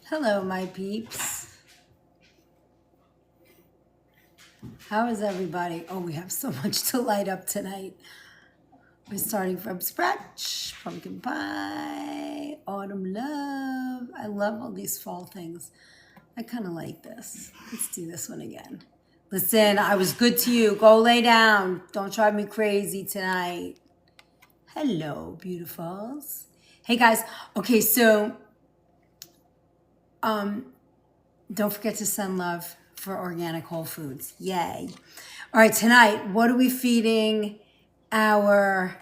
Hello, my peeps. How is everybody? Oh, we have so much to light up tonight. We're starting from scratch. Pumpkin pie, autumn love. I love all these fall things. I kind of like this. Let's do this one again. Listen, I was good to you. Go lay down. Don't drive me crazy tonight. Hello, beautifuls. Hey, guys. Okay, so don't forget to send love for organic whole foods. Yay. All right, tonight, what are we feeding our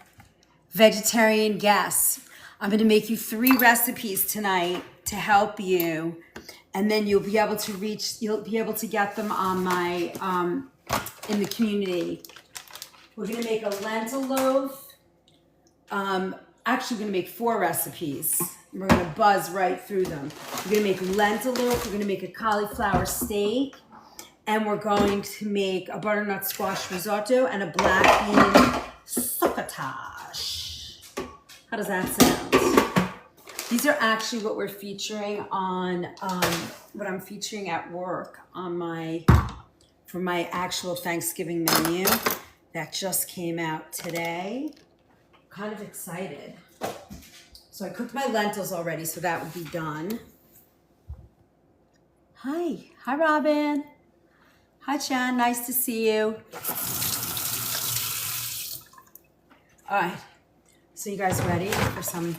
vegetarian guests? I'm going to make you 3 recipes tonight to help you, and then you'll be able to get them on my in the community. We're going to make a lentil loaf. Actually, we're going to make 4 recipes. We're going to buzz right through them. We're going to make lentil loaf. We're going to make a cauliflower steak. And we're going to make a butternut squash risotto and a black bean succotash. How does that sound? These are actually what we're featuring on, what I'm featuring at work on for my actual Thanksgiving menu that just came out today. Kind of excited. So I cooked my lentils already, so that would be done. Hi Robin. Hi Chan, nice to see you. All right, so you guys ready for some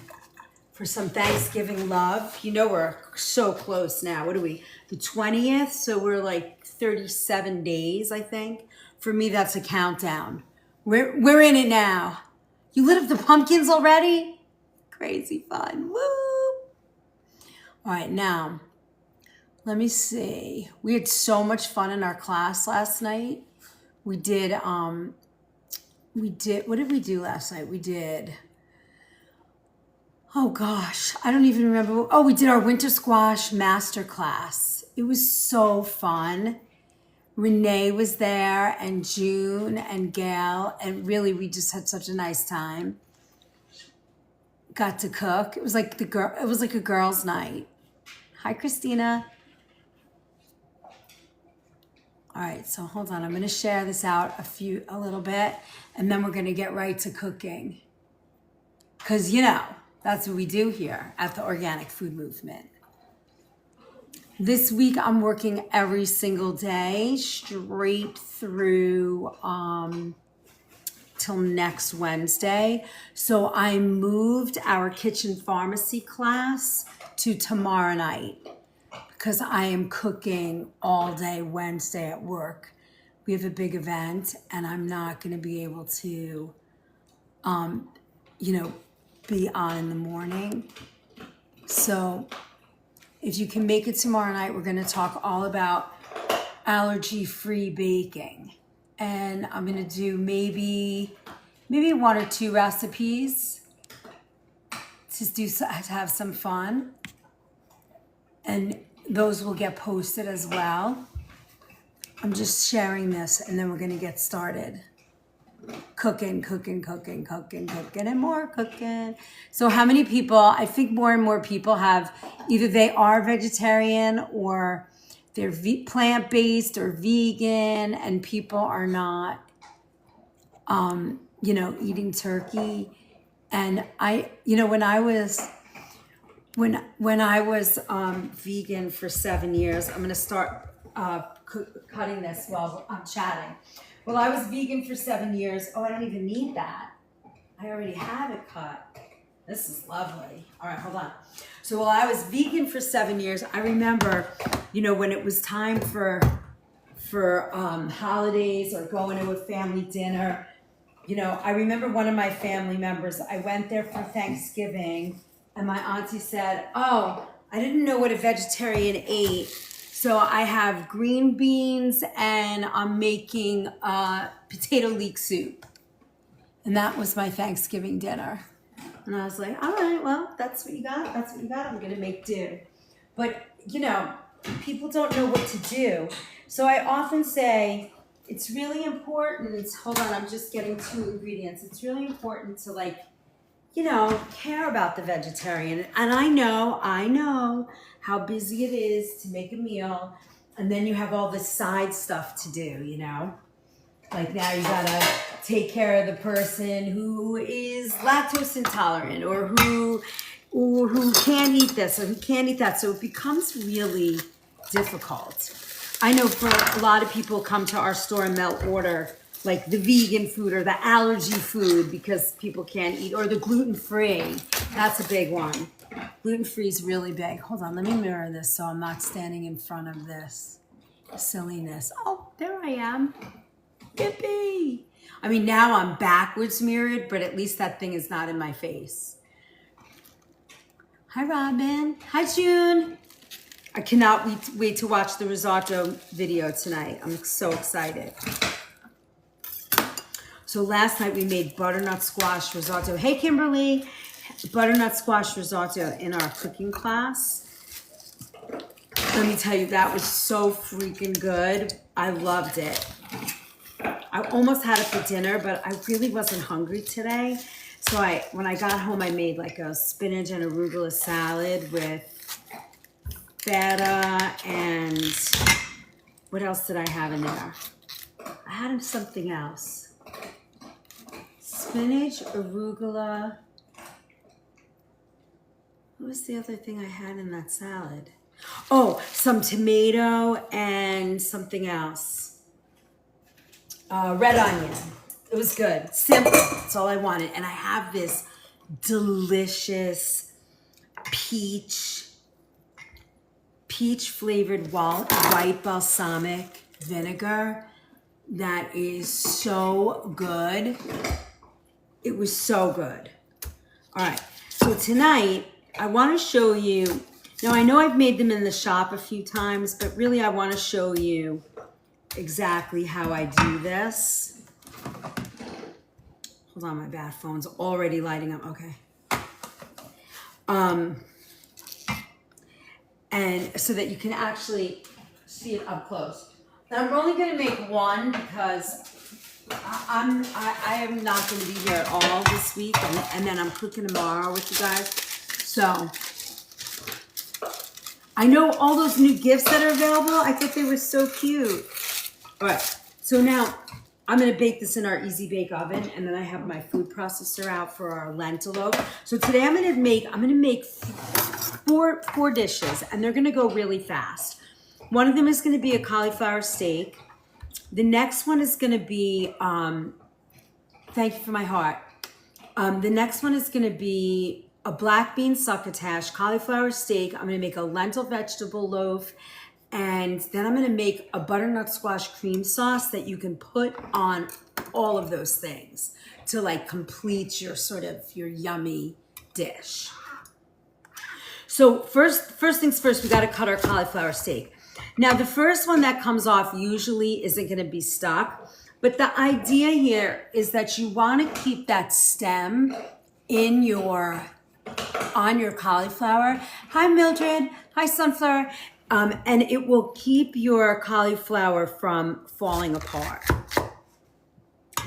Thanksgiving love? You know we're so close now. What are we? The 20th, so we're like 37 days, I think. For me, that's a countdown. We're in it now. You lit up the pumpkins already? Crazy fun. Woo! All right, now, let me see. We had so much fun in our class last night. We did, what did we do last night? Oh gosh, I don't even remember. Oh, we did our winter squash master class. It was so fun. Renee was there, and June and Gail, and really we just had such a nice time. Got to cook. It was like a girls' night. Hi, Christina. All right, so hold on. I'm going to share this out a little bit, and then we're going to get right to cooking. Because, that's what we do here at the Organic Food Movement. This week, I'm working every single day straight through till next Wednesday. So I moved our kitchen pharmacy class to tomorrow night because I am cooking all day Wednesday at work. We have a big event and I'm not going to be able to, be on in the morning. So if you can make it tomorrow night, we're going to talk all about allergy-free baking. And I'm going to do maybe 1 or 2 recipes to have some fun. And those will get posted as well. I'm just sharing this and then we're going to get started. Cooking, and more cooking. So how many people, I think more and more people have, either they are vegetarian or they're plant-based or vegan, and people are not, eating turkey. And when I was vegan for 7 years, I'm going to start cutting this while I'm chatting. Well, I was vegan for 7 years. Oh, I don't even need that. I already have it cut. This is lovely. All right, hold on. So while I was vegan for 7 years, I remember, when it was time for holidays or going to a family dinner, I remember one of my family members, I went there for Thanksgiving and my auntie said, oh, I didn't know what a vegetarian ate. So I have green beans and I'm making potato leek soup. And that was my Thanksgiving dinner. And I was like, all right, well, that's what you got. That's what you got. I'm going to make do. But, people don't know what to do. So I often say it's really important. Hold on, I'm just getting 2 ingredients. It's really important to care about the vegetarian. And I know how busy it is to make a meal. And then you have all the side stuff to do, you know? Like now you gotta take care of the person who is lactose intolerant or who can't eat this or who can't eat that. So it becomes really difficult. I know for a lot of people come to our store and they'll order like the vegan food or the allergy food because people can't eat, or the gluten-free. That's a big one. Gluten-free is really big. Hold on, let me mirror this so I'm not standing in front of this silliness. Oh, there I am. Yippee! I mean, now I'm backwards mirrored, but at least that thing is not in my face. Hi, Robin. Hi, June. I cannot wait to watch the risotto video tonight. I'm so excited. So last night we made butternut squash risotto. Hey, Kimberly. Butternut squash risotto in our cooking class. Let me tell you, that was so freaking good. I loved it. I almost had it for dinner, but I really wasn't hungry today. So when I got home, I made like a spinach and arugula salad with feta and what else did I have in there? I had something else. Spinach, arugula. What was the other thing I had in that salad? Oh, some tomato and something else. Red onion. It was good. Simple. That's all I wanted. And I have this delicious peach flavored white balsamic vinegar that is so good. It was so good. All right. So tonight, I want to show you. Now, I know I've made them in the shop a few times, but really I want to show you exactly how I do this. Hold on, my bad phone's already lighting up. Okay. And so that you can actually see it up close. Now, I'm only going to make one because I am not going to be here at all this week, and then I'm cooking tomorrow with you guys. So I know all those new gifts that are available. I thought they were so cute. All right, so now I'm going to bake this in our easy bake oven, and then I have my food processor out for our lentil loaf. So today I'm going to make four dishes, and they're going to go really fast. One of them is going to be a cauliflower steak. The next one is going to be, thank you for my heart. The next one is going to be a black bean succotash, cauliflower steak. I'm going to make a lentil vegetable loaf. And then I'm going to make a butternut squash cream sauce that you can put on all of those things to like complete your your yummy dish. So first things first, we got to cut our cauliflower steak. Now, the first one that comes off usually isn't going to be stuck, but the idea here is that you want to keep that stem on your cauliflower. Hi, Mildred. Hi, Sunflower. And it will keep your cauliflower from falling apart.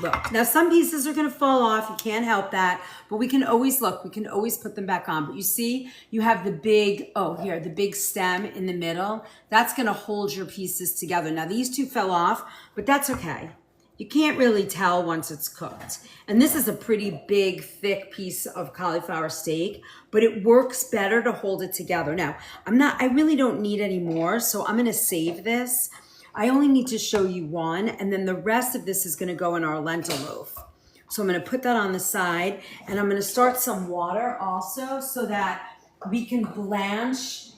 Look, now some pieces are going to fall off. You can't help that, but we can always put them back on. But you see, you have the big stem in the middle. That's going to hold your pieces together. Now these two fell off, but that's okay. You can't really tell once it's cooked. And this is a pretty big, thick piece of cauliflower steak, but it works better to hold it together. Now, I really don't need any more, so I'm going to save this. I only need to show you one, and then the rest of this is going to go in our lentil loaf. So I'm going to put that on the side, and I'm going to start some water also so that we can blanch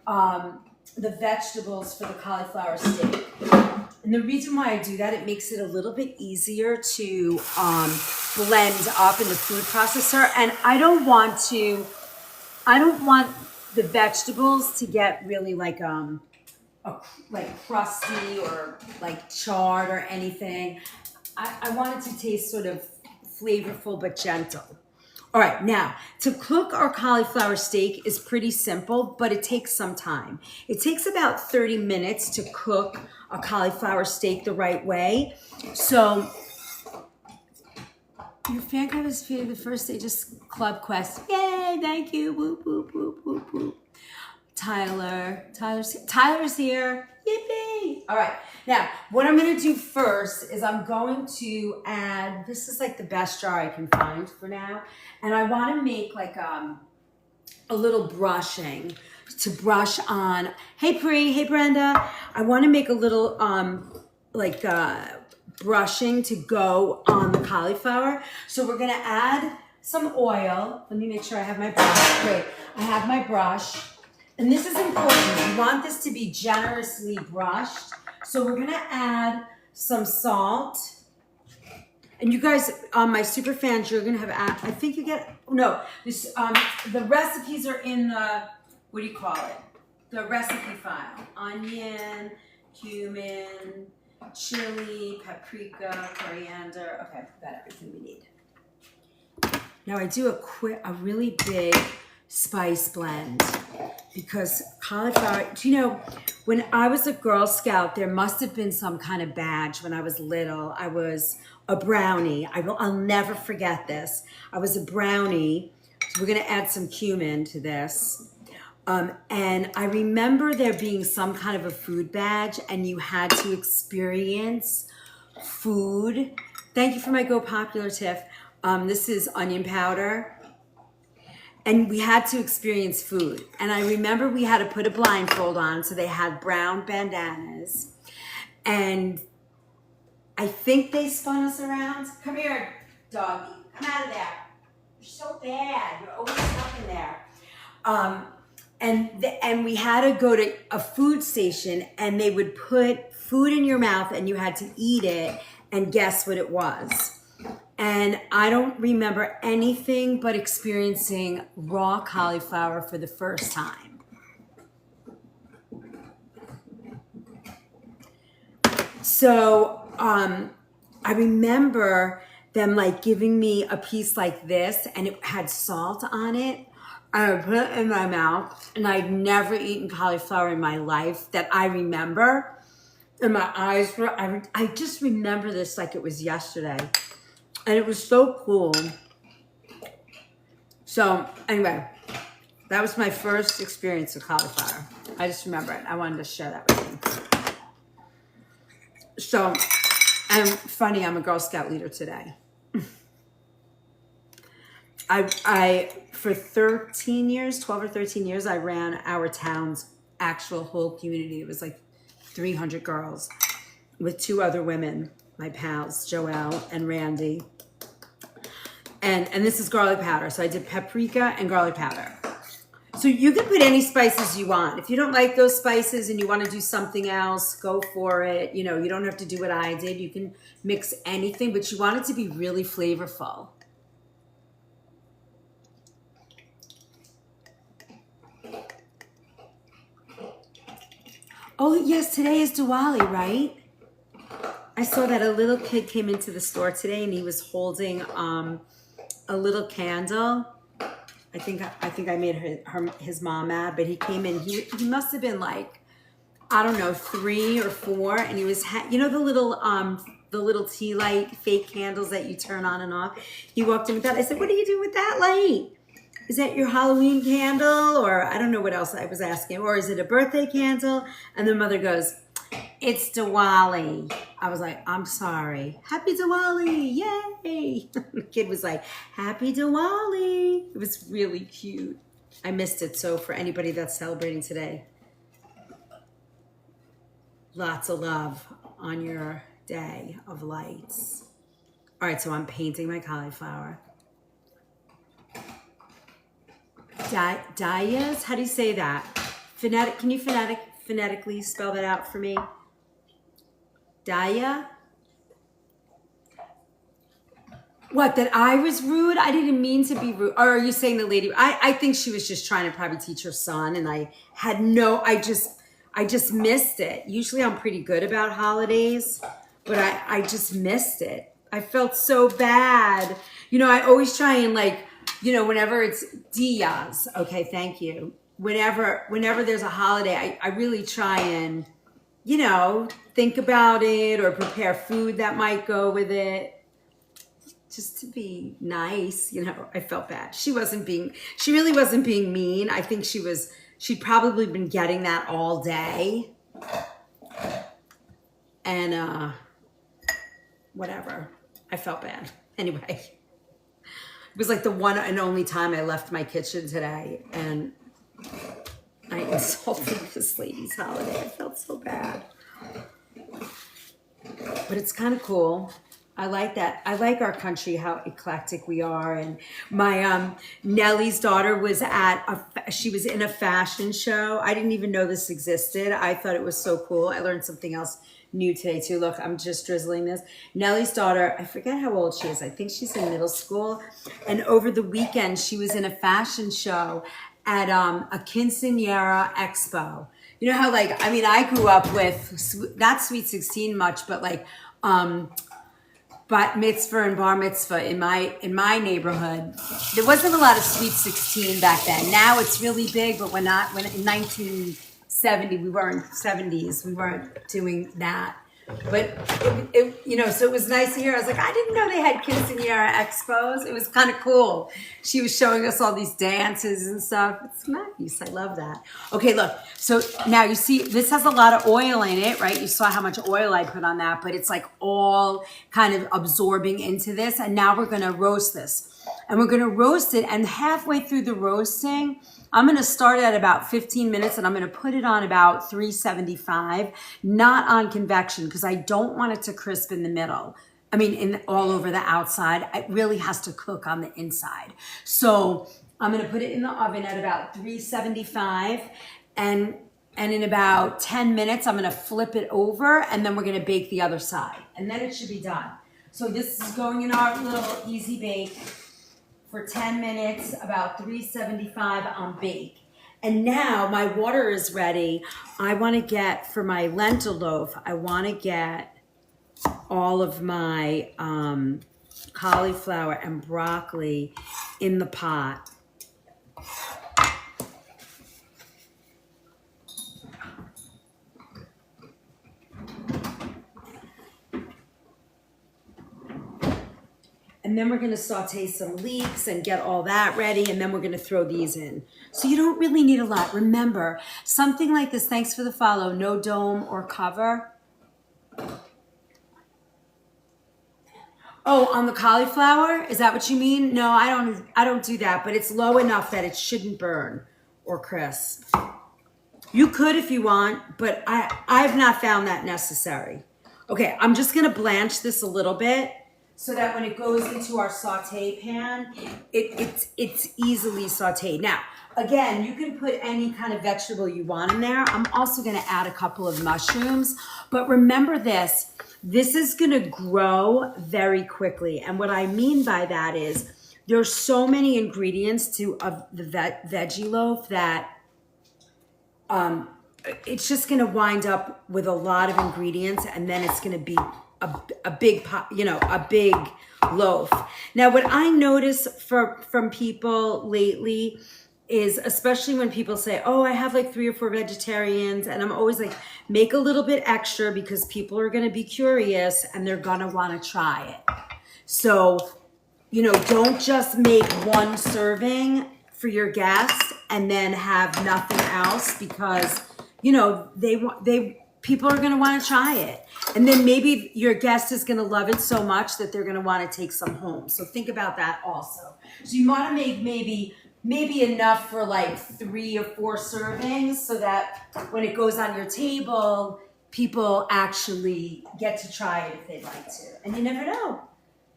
the vegetables for the cauliflower steak. And the reason why I do that, it makes it a little bit easier to blend up in the food processor. And I don't want the vegetables to get really like crusty or like charred or anything. I want it to taste sort of flavorful but gentle. All right, now to cook our cauliflower steak is pretty simple, but it takes some time. It takes about 30 minutes to cook a cauliflower steak the right way. So your fan club is the first stage of Club Quest. Yay, thank you. Whoop, whoop, whoop, whoop, whoop. Tyler's here. Yippee! All right. Now, what I'm going to do first is I'm going to add, this is like the best jar I can find for now. And I want to make like a little brushing to brush on. Hey, Pri. Hey, Brenda. I want to make a little brushing to go on the cauliflower. So we're going to add some oil. Let me make sure I have my brush. Great. I have my brush. And this is important. You want this to be generously brushed. So we're gonna add some salt. And you guys, my super fans, you're gonna have, I think you get, no, this, the recipes are in the, what do you call it? The recipe file. Onion, cumin, chili, paprika, coriander. Okay, I've got everything we need. Now I do a really big spice blend because cauliflower, do you know, when I was a Girl Scout, there must have been some kind of badge when I was little. I was a brownie. I'll never forget this. I was a brownie. So we're gonna add some cumin to this. And I remember there being some kind of a food badge and you had to experience food. Thank you for my Go Popular Tiff. This is onion powder. And we had to experience food. And I remember we had to put a blindfold on, so they had brown bandanas. And I think they spun us around. Come here, doggy. Come out of there. You're so bad. You're always stuck in there. And we had to go to a food station, and they would put food in your mouth, and you had to eat it and guess what it was. And I don't remember anything but experiencing raw cauliflower for the first time. So I remember them like giving me a piece like this and it had salt on it. I would put it in my mouth and I'd never eaten cauliflower in my life that I remember. And my eyes were, I just remember this like it was yesterday. And it was so cool. So anyway, that was my first experience with cauliflower. I just remember it. I wanted to share that with you. So, and funny, I'm a Girl Scout leader today. I for 13 years, 12 or 13 years, I ran our town's actual whole community. It was like 300 girls with 2 other women. My pals, Joelle and Randy. And this is garlic powder. So I did paprika and garlic powder. So you can put any spices you want. If you don't like those spices and you want to do something else, go for it. You know, you don't have to do what I did. You can mix anything, but you want it to be really flavorful. Oh, yes, today is Diwali, right? I saw that a little kid came into the store today and he was holding a little candle. I think I made his mom mad, but he came in. He must have been like, I don't know, 3 or 4, and he was you know the little tea light fake candles that you turn on and off. He walked in with that. I said, "What do you do with that light? Is that your Halloween candle, or I don't know what else I was asking, or is it a birthday candle?" And the mother goes, "It's Diwali." I was like, "I'm sorry. Happy Diwali. Yay." The kid was like, "Happy Diwali." It was really cute. I missed it. So for anybody that's celebrating today, lots of love on your day of lights. All right, so I'm painting my cauliflower. Dayas? How do you say that? Can you phonetically spell that out for me? Daya? What, that I was rude? I didn't mean to be rude. Or are you saying the lady? I think she was just trying to probably teach her son, and I just missed it. Usually I'm pretty good about holidays, but I just missed it. I felt so bad. You know, I always try and like, you know, whenever it's Diaz, okay, thank you. Whenever there's a holiday, I really try and, you know, think about it or prepare food that might go with it. Just to be nice, you know. I felt bad. She really wasn't being mean. I think she was she'd probably been getting that all day. And whatever. I felt bad. Anyway, it was like the one and only time I left my kitchen today, and I insulted this lady's holiday. I felt so bad. But it's kind of cool. I like that. I like our country, how eclectic we are. And my Nellie's daughter was she was in a fashion show. I didn't even know this existed. I thought it was so cool. I learned something else new today too. Look, I'm just drizzling this. Nellie's daughter, I forget how old she is. I think she's in middle school. And over the weekend, she was in a fashion show at a quinceañera expo. You know how, like, I mean, I grew up with not Sweet 16 much, but like bat mitzvah and bar mitzvah in my neighborhood. There wasn't a lot of Sweet 16 back then. Now it's really big, but when in 1970 we weren't doing that. But so it was nice to hear. I was like, I didn't know they had quinceañera expos. It was kind of cool. She was showing us all these dances and stuff. It's nice. I love that. Okay, look. So now you see this has a lot of oil in it, right? You saw how much oil I put on that, but it's like all kind of absorbing into this. And now we're going to roast this. And we're going to roast it. And halfway through the roasting, I'm going to start at about 15 minutes and I'm going to put it on about 375, not on convection because I don't want it to crisp in the middle. I mean, all over the outside. It really has to cook on the inside. So I'm going to put it in the oven at about 375 and in about 10 minutes, I'm going to flip it over and then we're going to bake the other side and then it should be done. So this is going in our little easy bake for 10 minutes, about 375 on bake. And now my water is ready. I want to get, for my lentil loaf, I want to get all of my cauliflower and broccoli in the pot. And then we're going to saute some leeks and get all that ready. And then we're going to throw these in. So you don't really need a lot. Remember, something like this, thanks for the follow, no dome or cover. Oh, on the cauliflower? Is that what you mean? No, I don't do that, but it's low enough that it shouldn't burn or crisp. You could if you want, but I've not found that necessary. Okay, I'm just going to blanch this a little bit, so that when it goes into our saute pan, it's easily sauteed. Now, again, you can put any kind of vegetable you want in there. I'm also gonna add a couple of mushrooms, but remember this is gonna grow very quickly. And what I mean by that is there's so many ingredients to the veggie loaf that it's just gonna wind up with a lot of ingredients and then it's gonna be a big loaf. Now, what I notice from people lately is, especially when people say, oh, I have like 3 or 4 vegetarians, and I'm always like, make a little bit extra because people are going to be curious and they're going to want to try it. So, don't just make one serving for your guests and then have nothing else because, people are going to want to try it. And then maybe your guest is going to love it so much that they're going to want to take some home. So think about that also. So you want to make maybe enough for like 3 or 4 servings so that when it goes on your table, people actually get to try it if they'd like to. And you never know.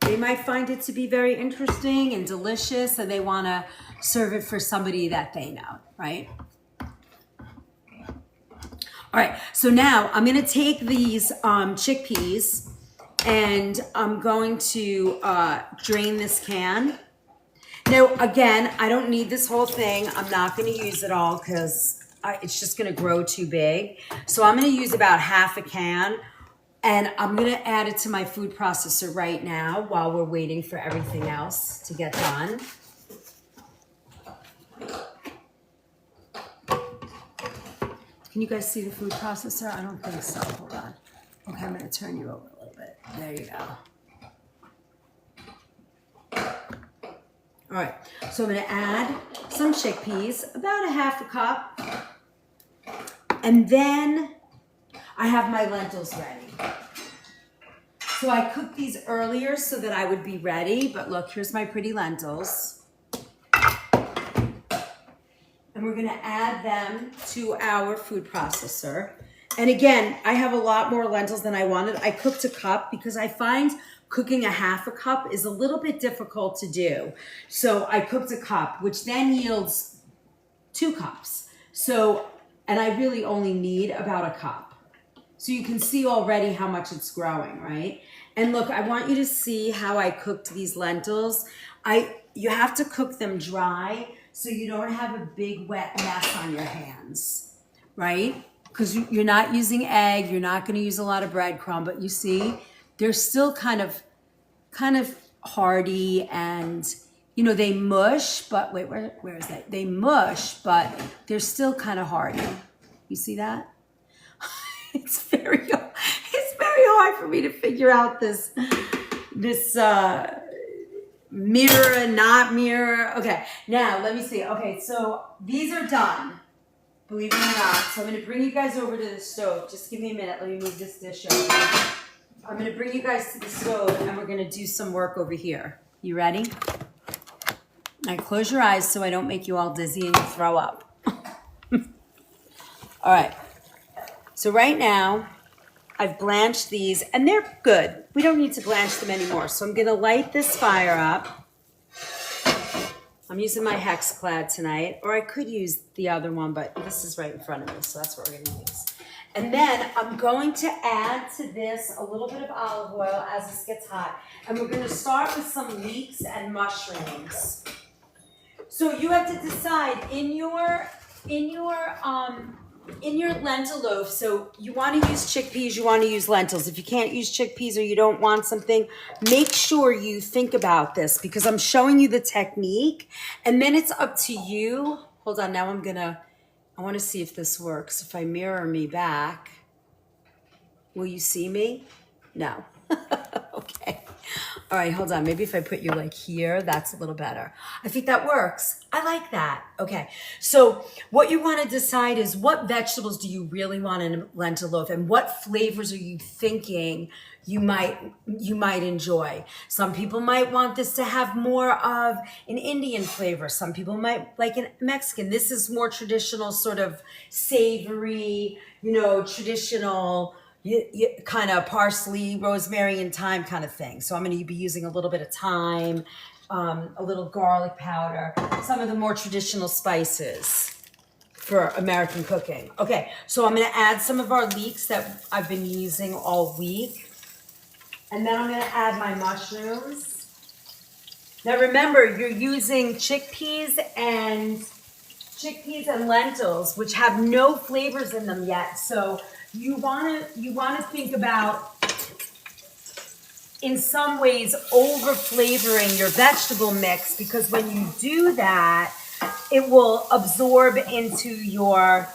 They might find it to be very interesting and delicious and they want to serve it for somebody that they know, right? All right, so now I'm going to take these chickpeas and I'm going to drain this can. Now, again, I don't need this whole thing. I'm not going to use it all because it's just going to grow too big. So I'm going to use about half a can and I'm going to add it to my food processor right now while we're waiting for everything else to get done. Can you guys see the food processor? I don't think so. Hold on. Okay, I'm going to turn you over a little bit. There you go. All right. So I'm going to add some chickpeas, about a half a cup. And then I have my lentils ready. So I cooked these earlier so that I would be ready, but look, here's my pretty lentils. And we're gonna add them to our food processor. And again, I have a lot more lentils than I wanted. I cooked a cup because I find cooking a half a cup is a little bit difficult to do. So I cooked a cup, which then yields 2 cups. So, and I really only need about a cup. So you can see already how much it's growing, right? And look, I want you to see how I cooked these lentils. You have to cook them dry so you don't have a big wet mess on your hands, right? Because you're not using egg, you're not going to use a lot of breadcrumb, but you see, they're still kind of hardy, and you know, they mush, but wait, where is that? They mush, but they're still kind of hardy. You see that? It's very hard for me to figure out this mirror, not mirror. Okay, now let me see. Okay, so these are done. Believe it or not. So I'm going to bring you guys over to the stove. Just give me a minute. Let me move this dish over. I'm going to bring you guys to the stove, and we're going to do some work over here. You ready? Now close your eyes so I don't make you all dizzy and you throw up. All right. So right now, I've blanched these, and they're good. We don't need to blanch them anymore. So I'm going to light this fire up. I'm using my Hexclad tonight, or I could use the other one, but this is right in front of me, so that's what we're going to use. And then I'm going to add to this a little bit of olive oil as this gets hot. And we're going to start with some leeks and mushrooms. So you have to decide in your lentil loaf, so you want to use chickpeas, you want to use lentils. If you can't use chickpeas or you don't want something, make sure you think about this, because I'm showing you the technique, and then it's up to you. Hold on, now I want to see if this works. If I mirror me back, will you see me? No. Okay. All right, hold on. Maybe if I put you like here, that's a little better. I think that works. I like that. Okay. So what you want to decide is, what vegetables do you really want in a lentil loaf, and what flavors are you thinking you might enjoy? Some people might want this to have more of an Indian flavor. Some people might like a Mexican. This is more traditional, sort of savory, traditional, kind of parsley, rosemary, and thyme kind of thing. So I'm going to be using a little bit of thyme, a little garlic powder, some of the more traditional spices for American cooking. Okay, so I'm going to add some of our leeks that I've been using all week. And then I'm going to add my mushrooms. Now remember, you're using chickpeas and lentils, which have no flavors in them yet. So you want to think about, in some ways, over flavoring your vegetable mix, because when you do that, it will absorb into your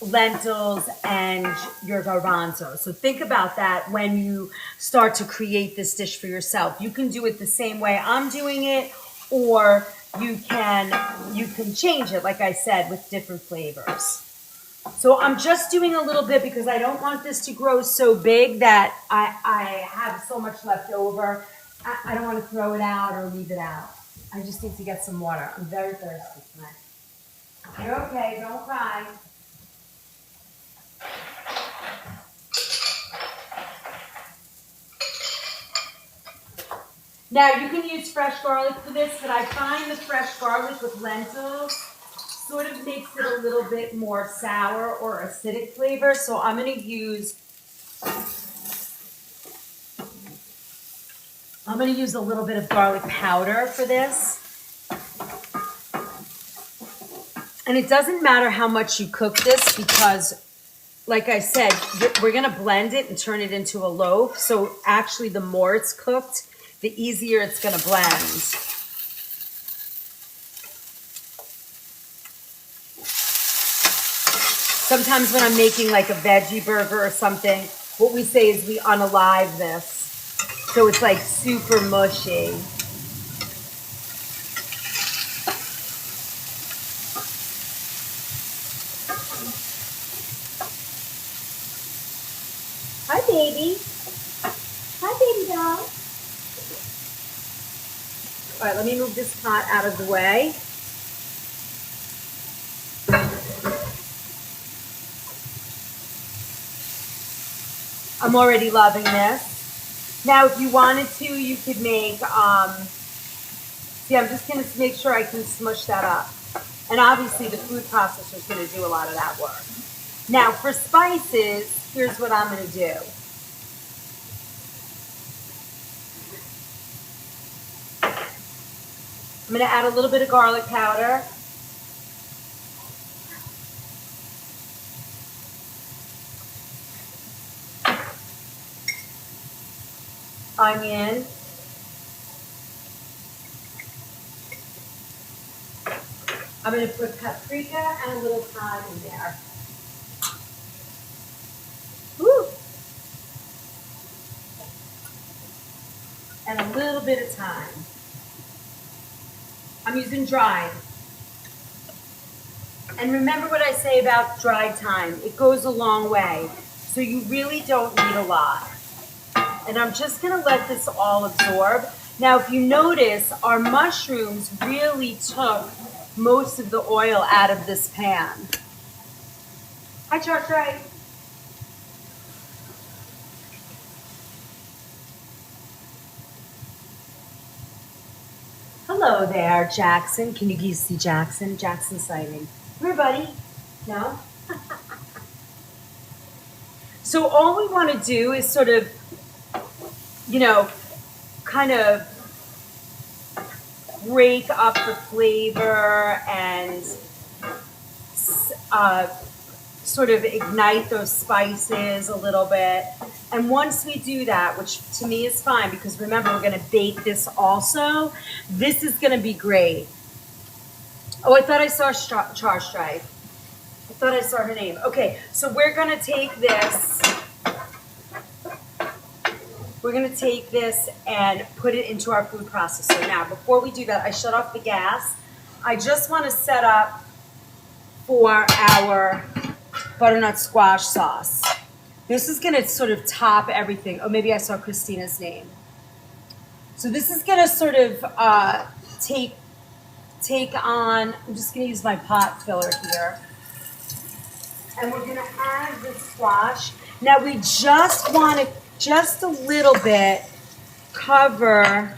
lentils and your garbanzo. So think about that when you start to create this dish for yourself. You can do it the same way I'm doing it, or you can change it, like I said, with different flavors. So I'm just doing a little bit because I don't want this to grow so big that I have so much left over. I don't want to throw it out or leave it out. I just need to get some water. I'm very thirsty tonight. You're okay, don't cry. Now, you can use fresh garlic for this, but I find the fresh garlic with lentils sort of makes it a little bit more sour or acidic flavor. So I'm going to use a little bit of garlic powder for this. And it doesn't matter how much you cook this, because, like I said, we're going to blend it and turn it into a loaf. So actually, the more it's cooked, the easier it's going to blend. Sometimes when I'm making like a veggie burger or something, what we say is we unalive this. So it's like super mushy. baby. Hi, baby doll. All right, let me move this pot out of the way. I'm already loving this. Now, if you wanted to, you could make, see, I'm just gonna make sure I can smush that up. And obviously the food processor is gonna do a lot of that work. Now, for spices, here's what I'm gonna do. I'm gonna add a little bit of garlic powder. Onion. I'm going to put paprika and a little thyme in there. Woo! And a little bit of thyme. I'm using dried. And remember what I say about dried thyme. It goes a long way. So you really don't need a lot. And I'm just gonna let this all absorb. Now, if you notice, our mushrooms really took most of the oil out of this pan. Hi, Chartray. Hello there, Jackson. Can you see Jackson? Jackson sighting. Come here, buddy. No? So all we want to do is sort of, you know, kind of break up the flavor and sort of ignite those spices a little bit. And once we do that, which to me is fine because remember we're going to bake this also, this is going to be great. Oh, I thought I saw Char Stripe. I thought I saw her name. Okay, so we're going to take this. We're going to take this and put it into our food processor. Now, before we do that, I shut off the gas. I just want to set up for our butternut squash sauce. This is going to sort of top everything. Oh, maybe I saw Christina's name. So this is going to sort of take on, I'm just going to use my pot filler here. And we're going to add the squash. Now we just want to just a little bit cover,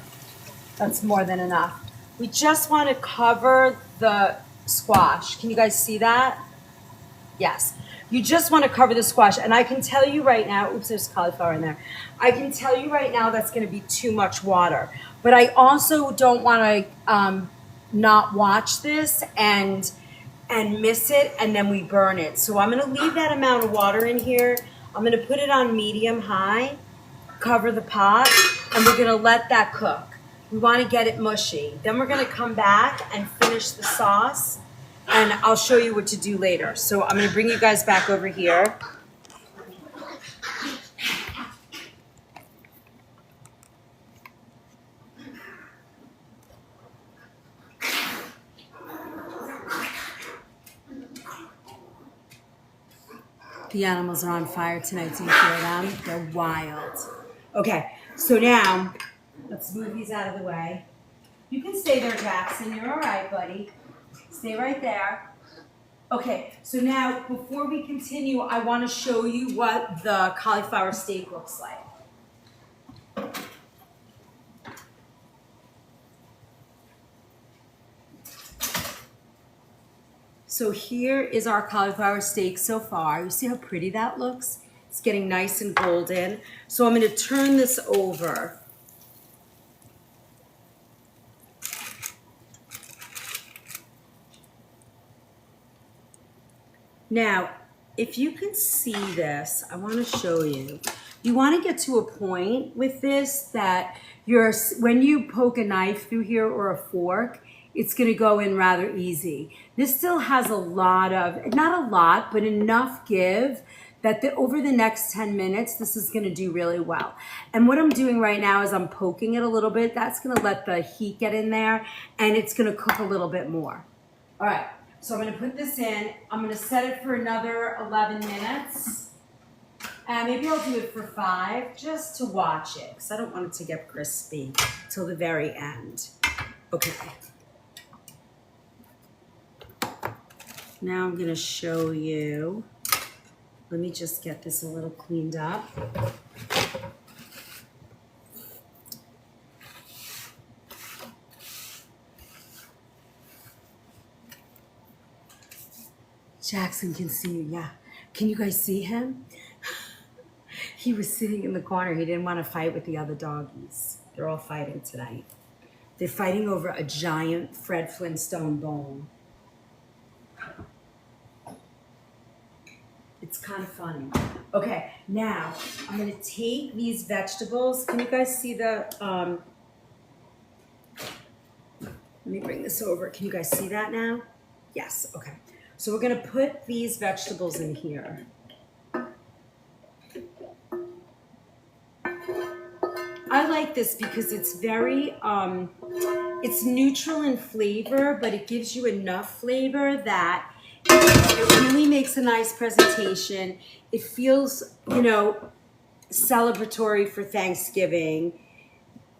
that's more than enough. We just want to cover the squash. Can you guys see that? Yes. You just want to cover the squash. And I can tell you right now, oops, there's cauliflower in there. I can tell you right now that's going to be too much water. But I also don't want to not watch this and miss it and then we burn it. So I'm going to leave that amount of water in here. I'm going to put it on medium high, cover the pot, and we're going to let that cook. We want to get it mushy. Then we're going to come back and finish the sauce, and I'll show you what to do later. So I'm going to bring you guys back over here. The animals are on fire tonight. Do you hear them? They're wild. Okay, so now let's move these out of the way. You can stay there, Jackson. You're all right, buddy. Stay right there. Okay, so now before we continue, I want to show you what the cauliflower steak looks like. So here is our cauliflower steak so far. You see how pretty that looks? It's getting nice and golden. So I'm going to turn this over. Now, if you can see this, I want to show you. You want to get to a point with this that when you poke a knife through here or a fork, it's going to go in rather easy. This still has a lot of, not a lot, but enough give that over the next 10 minutes, this is going to do really well. And what I'm doing right now is I'm poking it a little bit. That's going to let the heat get in there, and it's going to cook a little bit more. All right, so I'm going to put this in. I'm going to set it for another 11 minutes. And maybe I'll do it for 5 just to watch it because I don't want it to get crispy till the very end. Okay. Now I'm going to show you. Let me just get this a little cleaned up. Jackson can see you, yeah. Can you guys see him? He was sitting in the corner. He didn't want to fight with the other doggies. They're all fighting tonight. They're fighting over a giant Fred Flintstone bone. It's kind of funny. Okay, now I'm going to take these vegetables. Can you guys see the, let me bring this over. Can you guys see that now? Yes, okay. So we're going to put these vegetables in here. I like this because it's very, it's neutral in flavor, but it gives you enough flavor that it really makes a nice presentation. It feels, you know, celebratory for Thanksgiving.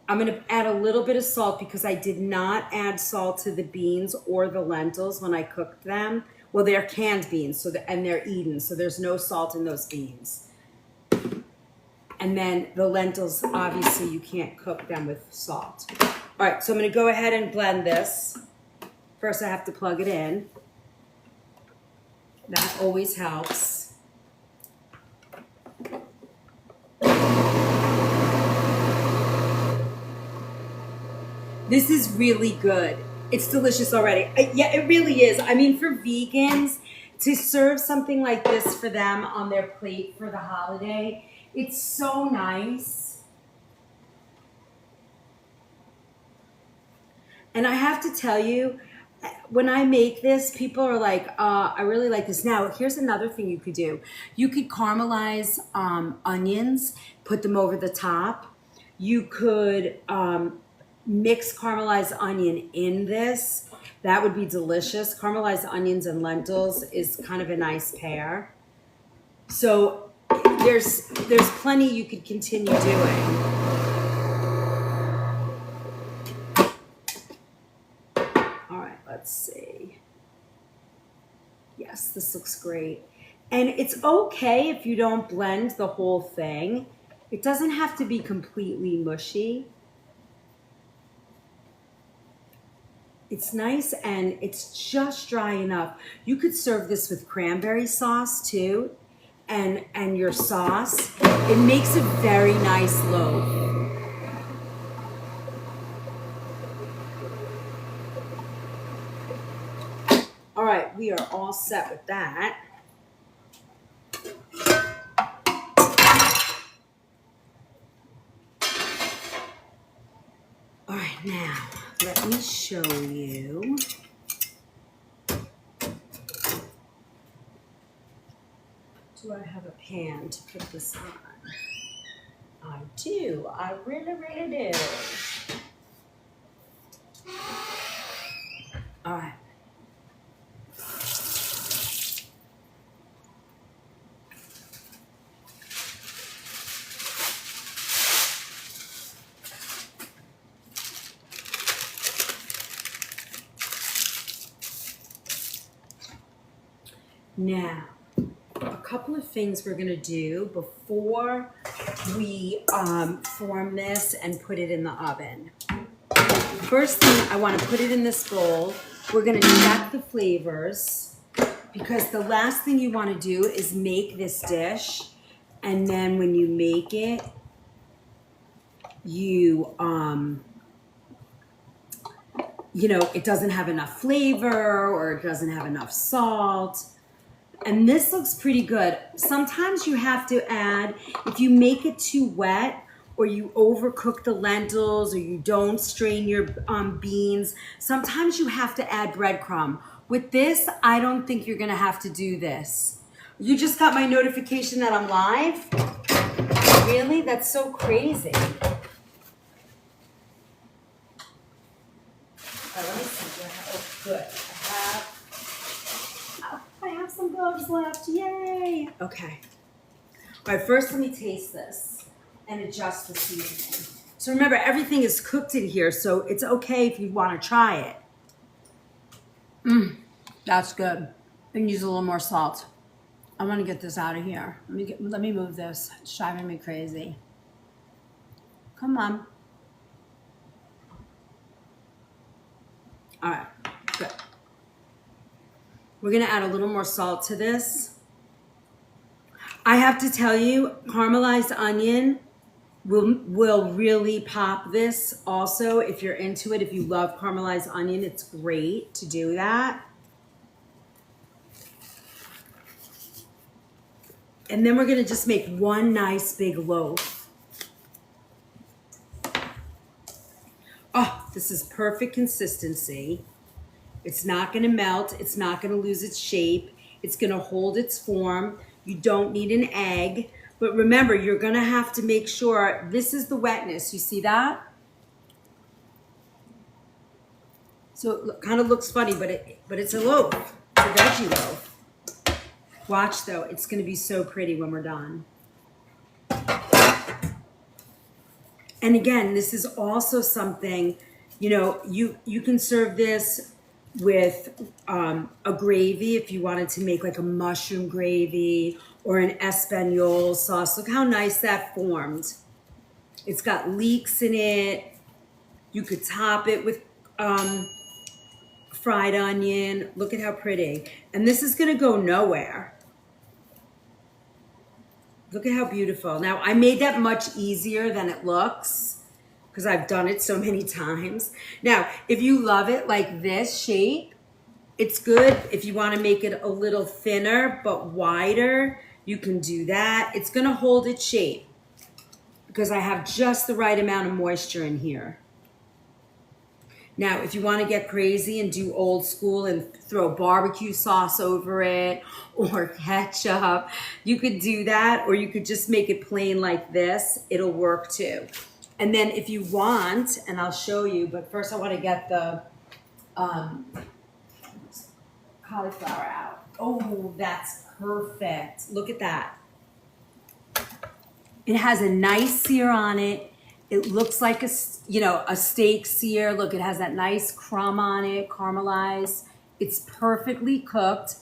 I'm going to add a little bit of salt because I did not add salt to the beans or the lentils when I cooked them. Well, they're canned beans, and they're eaten, so there's no salt in those beans. And then the lentils, obviously, you can't cook them with salt. All right, so I'm going to go ahead and blend this. First, I have to plug it in. That always helps. This is really good. It's delicious already. Yeah, it really is. I mean, for vegans, to serve something like this for them on their plate for the holiday, it's so nice. And I have to tell you, when I make this, people are like, I really like this. Now, here's another thing you could do. You could caramelize onions, put them over the top. You could mix caramelized onion in this. That would be delicious. Caramelized onions and lentils is kind of a nice pair. So there's plenty you could continue doing. Let's see. Yes, this looks great. And it's okay if you don't blend the whole thing. It doesn't have to be completely mushy. It's nice and it's just dry enough. You could serve this with cranberry sauce too, and your sauce. It makes a very nice loaf. All right, we are all set with that. All right, now let me show you. Do I have a pan to put this on? I do. I really, really do. All right. Now, a couple of things we're going to do before we form this and put it in the oven. First thing, I want to put it in this bowl. We're going to check the flavors because the last thing you want to do is make this dish, and then when you make it, you know, it doesn't have enough flavor or it doesn't have enough salt. And this looks pretty good. Sometimes you have to add, if you make it too wet or you overcook the lentils or you don't strain your beans, sometimes you have to add breadcrumb. With this, I don't think you're gonna have to do this. You just got my notification that I'm live? Really? That's so crazy. All right, let me see. Oh, good. I have some gloves left. Yay. Okay. All right, first let me taste this and adjust the seasoning. So remember, everything is cooked in here, so it's okay if you want to try it. That's good. And use a little more salt. I want to get this out of here. Let me move this. It's driving me crazy. Come on. All right, good. We're gonna add a little more salt to this. I have to tell you, caramelized onion will really pop this also if you're into it. If you love caramelized onion, it's great to do that. And then we're gonna just make one nice big loaf. Oh, this is perfect consistency. It's not gonna melt, it's not gonna lose its shape, it's gonna hold its form. You don't need an egg, but remember, you're gonna have to make sure this is the wetness. You see that? So it kind of looks funny, but it's a loaf. It's a veggie loaf. Watch though, it's gonna be so pretty when we're done. And again, this is also something, you know, you can serve this with a gravy if you wanted to make like a mushroom gravy or an Espanol sauce. Look how nice that formed. It's got leeks in it. You could top it with fried onion. Look at how pretty. And this is gonna go nowhere. Look at how beautiful. Now, I made that much easier than it looks because I've done it so many times. Now, if you love it like this shape, it's good. If you want to make it a little thinner but wider, you can do that. It's going to hold its shape because I have just the right amount of moisture in here. Now, if you want to get crazy and do old school and throw barbecue sauce over it or ketchup, you could do that, or you could just make it plain like this. It'll work too. And then if you want, and I'll show you, but first I want to get the cauliflower out. Oh, that's perfect. Look at that. It has a nice sear on it. It looks like a steak sear. Look, it has that nice crumb on it, caramelized. It's perfectly cooked.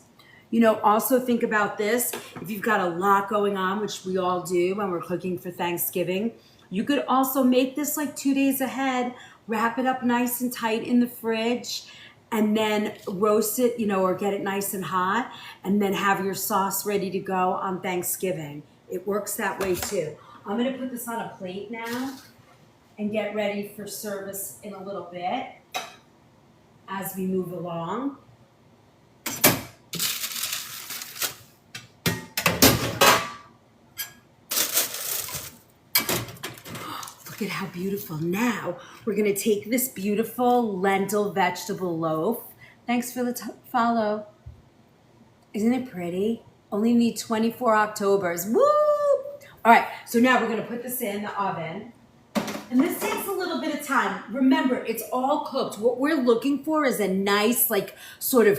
You know, also think about this. If you've got a lot going on, which we all do when we're cooking for Thanksgiving, you could also make this like 2 days ahead, wrap it up nice and tight in the fridge, and then roast it, you know, or get it nice and hot, and then have your sauce ready to go on Thanksgiving. It works that way too. I'm gonna put this on a plate now and get ready for service in a little bit as we move along. Look at how beautiful. Now we're gonna take this beautiful lentil vegetable loaf. Thanks for the follow. Isn't it pretty? Only need 24 Octobers. Woo! All right, so now we're gonna put this in the oven. And this takes a little bit of time. Remember, it's all cooked. What we're looking for is a nice, like, sort of,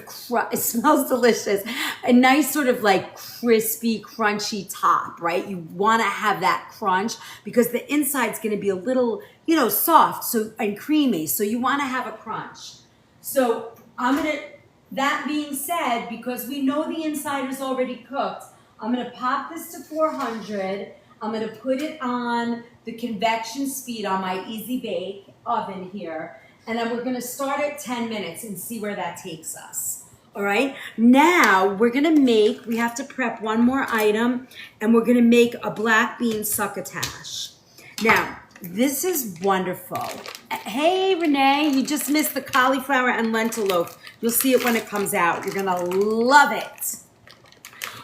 it smells delicious, a nice sort of like crispy, crunchy top, right? You wanna have that crunch because the inside's gonna be a little, you know, soft and creamy. So you wanna have a crunch. So that being said, because we know the inside is already cooked, I'm gonna pop this to 400. I'm gonna put it on the convection speed on my Easy Bake oven here. And then we're gonna start at 10 minutes and see where that takes us. All right, now we're gonna we have to prep one more item, and we're gonna make a black bean succotash. Now, this is wonderful. Hey, Renee, you just missed the cauliflower and lentil loaf. You'll see it when it comes out. You're gonna love it.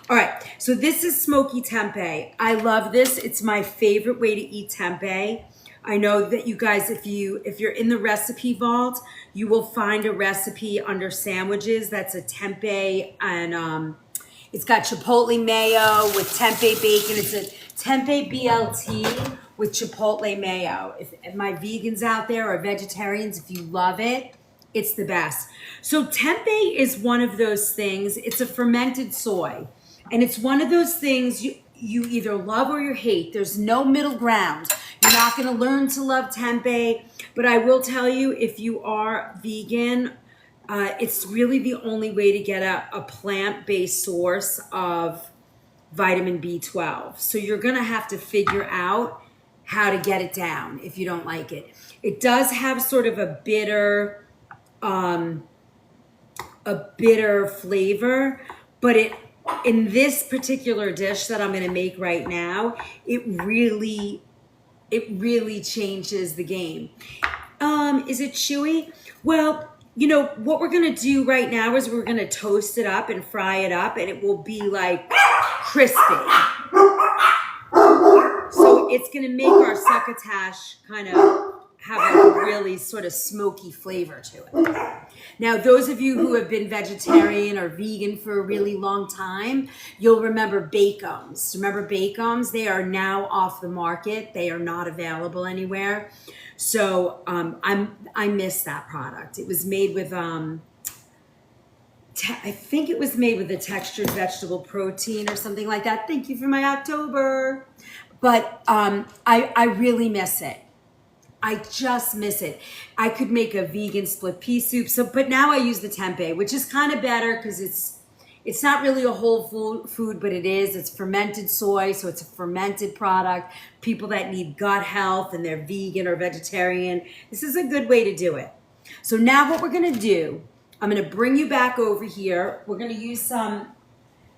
All right, so this is smoky tempeh. I love this. It's my favorite way to eat tempeh. I know that you guys, if you're in the recipe vault, you will find a recipe under sandwiches that's a tempeh, and it's got chipotle mayo with tempeh bacon. It's a tempeh BLT with chipotle mayo. If my vegans out there or vegetarians, if you love it, it's the best. So tempeh is one of those things. It's a fermented soy. And it's one of those things, you either love or you hate. There's no middle ground. You're not going to learn to love tempeh, but I will tell you, if you are vegan, it's really the only way to get a plant-based source of vitamin B12. So you're going to have to figure out how to get it down if you don't like it. It does have sort of a bitter flavor, but in this particular dish that I'm going to make right now, it really changes the game. Is it chewy? Well, you know, what we're going to do right now is we're going to toast it up and fry it up, and it will be like crispy. So it's going to make our succotash kind of have a really sort of smoky flavor to it. Now, those of you who have been vegetarian or vegan for a really long time, you'll remember Bakeums. Remember Bakeums? They are now off the market. They are not available anywhere. So I miss that product. It was made with I think it was made with a textured vegetable protein or something like that. Thank you for my October. But I really miss it. I just miss it. I could make a vegan split pea soup. But now I use the tempeh, which is kind of better because it's not really a whole food, but it is. It's fermented soy, so it's a fermented product. People that need gut health and they're vegan or vegetarian, this is a good way to do it. So now what we're going to do, I'm going to bring you back over here. We're going to use some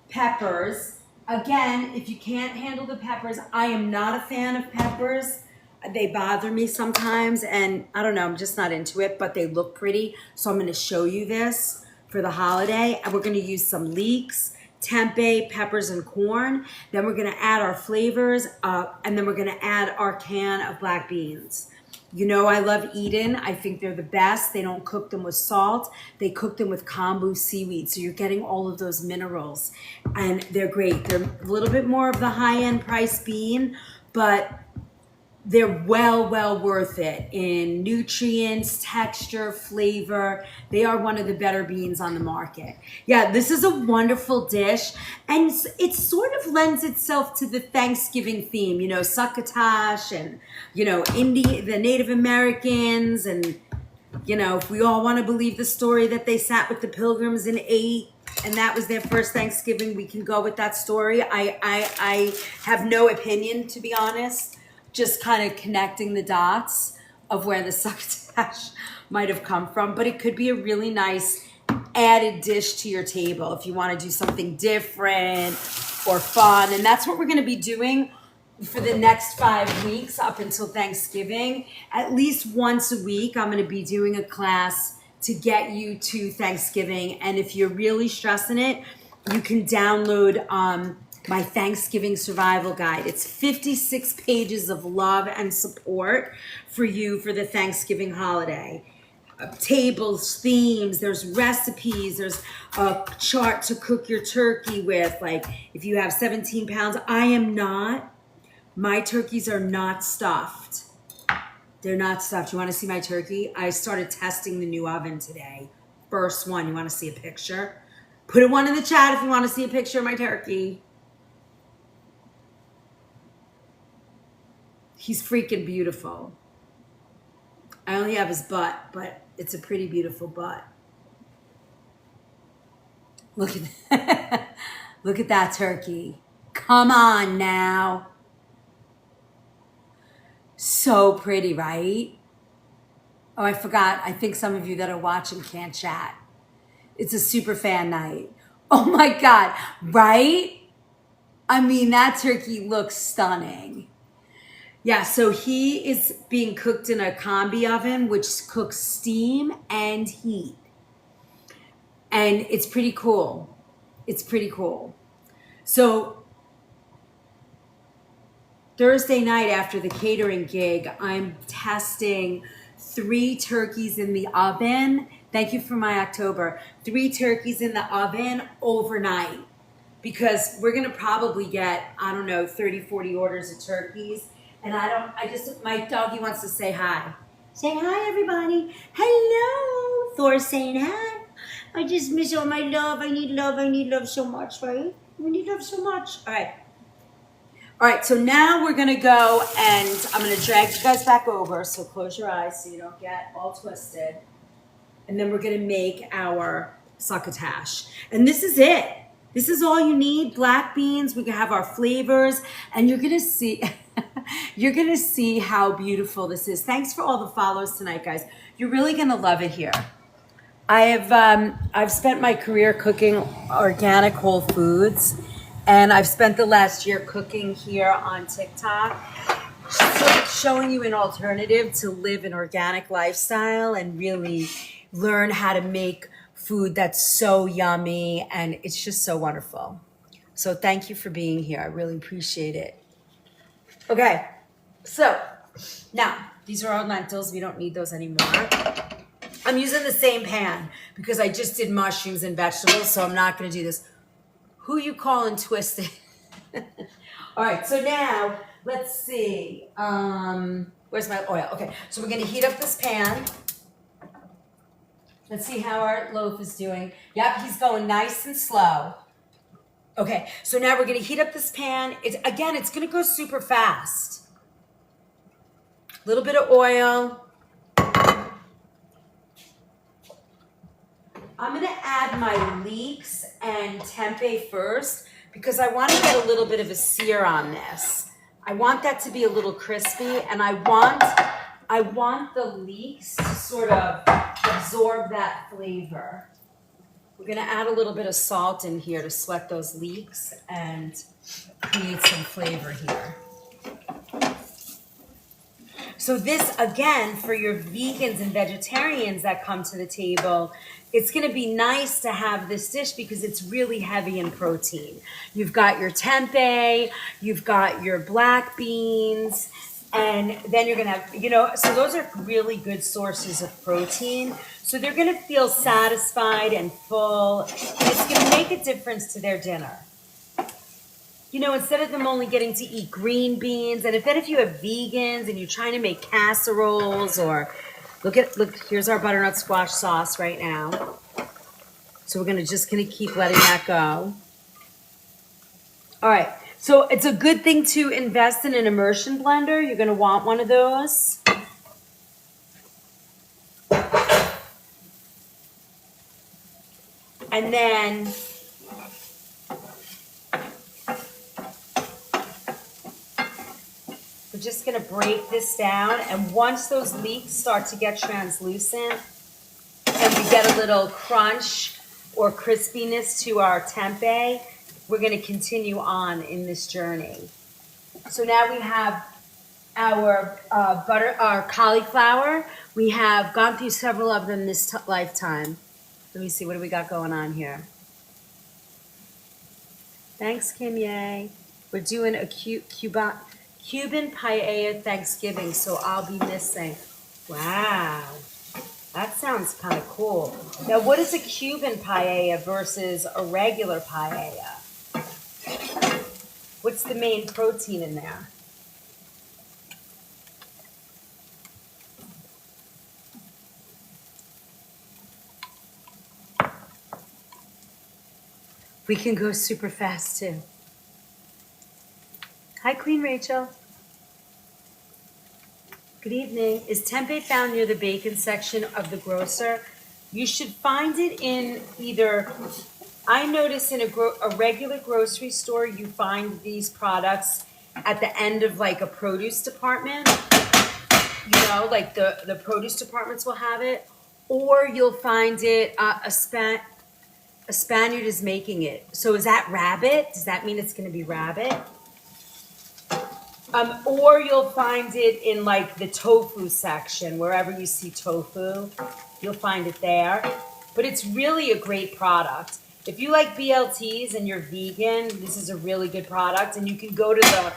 peppers. Again, if you can't handle the peppers, I am not a fan of peppers. They bother me sometimes, and I don't know, I'm just not into it, but they look pretty. So I'm going to show you this for the holiday. And we're going to use some leeks, tempeh, peppers, and corn. Then we're going to add our flavors, and then we're going to add our can of black beans. You know I love Eden. I think they're the best. They don't cook them with salt. They cook them with kombu seaweed. So you're getting all of those minerals. And they're great. They're a little bit more of the high-end price bean, but they're well worth it in nutrients, texture, flavor. They are one of the better beans on the market. Yeah, this is a wonderful dish. And it sort of lends itself to the Thanksgiving theme, you know, succotash and, you know, the Native Americans. And, you know, if we all want to believe the story that they sat with the pilgrims and ate, and that was their first Thanksgiving, we can go with that story. I have no opinion, to be honest. Just kind of connecting the dots of where the succotash might have come from. But it could be a really nice added dish to your table if you want to do something different or fun. And that's what we're going to be doing for the next 5 weeks up until Thanksgiving. At least once a week, I'm going to be doing a class to get you to Thanksgiving. And if you're really stressing it, you can download my Thanksgiving survival guide. It's 56 pages of love and support for you for the Thanksgiving holiday. Tables, themes, there's recipes, there's a chart to cook your turkey with. Like if you have 17 pounds, my turkeys are not stuffed. They're not stuffed. You want to see my turkey? I started testing the new oven today. First one. You want to see a picture? Put a one in the chat if you want to see a picture of my turkey. He's freaking beautiful. I only have his butt, but it's a pretty beautiful butt. Look at that. Look at that turkey. Come on now. So pretty, right? Oh, I forgot. I think some of you that are watching can't chat. It's a super fan night. Oh my God, right? I mean, that turkey looks stunning. Yeah, so he is being cooked in a combi oven, which cooks steam and heat. And it's pretty cool. It's pretty cool. So Thursday night after the catering gig, I'm testing 3 turkeys in the oven. Thank you for my October. 3 turkeys in the oven overnight. Because we're going to probably get, I don't know, 30, 40 orders of turkeys. And my doggy wants to say hi. Say hi, everybody. Hello. Thor's saying hi. I just miss all my love. I need love so much, right? We need love so much. All right. All right, so now we're gonna go and I'm gonna drag you guys back over. So close your eyes so you don't get all twisted. And then we're gonna make our succotash. And this is it. This is all you need, black beans. We can have our flavors and you're gonna see, you're gonna see how beautiful this is. Thanks for all the follows tonight, guys. You're really gonna love it here. I've spent my career cooking organic whole foods, and I've spent the last year cooking here on TikTok, showing you an alternative to live an organic lifestyle and really learn how to make food that's so yummy, and it's just so wonderful. So thank you for being here. I really appreciate it. Okay, so now these are all lentils. We don't need those anymore. I'm using the same pan because I just did mushrooms and vegetables, so I'm not going to do this. Who you calling twisted? All right, so now let's see. Where's my oil? Okay, so we're going to heat up this pan. Let's see how our loaf is doing. Yep, he's going nice and slow. Okay, so now we're going to heat up this pan. It's going to go super fast. A little bit of oil. I'm gonna add my leeks and tempeh first because I want to get a little bit of a sear on this. I want that to be a little crispy, and I want the leeks to sort of absorb that flavor. We're gonna add a little bit of salt in here to sweat those leeks and create some flavor here. So this, again, for your vegans and vegetarians that come to the table, it's going to be nice to have this dish because it's really heavy in protein. You've got your tempeh, you've got your black beans, and then you're going to have, so those are really good sources of protein. So they're going to feel satisfied and full, and it's going to make a difference to their dinner. Instead of them only getting to eat green beans, and if you have vegans and you're trying to make casseroles, or look, here's our butternut squash sauce right now. So we're just gonna keep letting that go. All right, so it's a good thing to invest in an immersion blender. You're gonna want one of those. And then we're just gonna break this down, and once those leeks start to get translucent and we get a little crunch or crispiness to our tempeh, we're gonna continue on in this journey. So now we have our our cauliflower. We have gone through several of them this lifetime. Let me see, what do we got going on here? Thanks, Kim Ye. We're doing a Cuban paella Thanksgiving, so I'll be missing. Wow, that sounds kind of cool. Now, what is a Cuban paella versus a regular paella? What's the main protein in there? We can go super fast too. Hi, Queen Rachel. Good evening. Is tempeh found near the bacon section of the grocer? You should find it in either, I notice in a regular grocery store, you find these products at the end of like a produce department. Like the produce departments will have it. Or you'll find it, a Spaniard is making it. So is that rabbit? Does that mean it's going to be rabbit? Or you'll find it in like the tofu section, wherever you see tofu, you'll find it there. But it's really a great product. If you like BLTs and you're vegan, this is a really good product. And you can go to the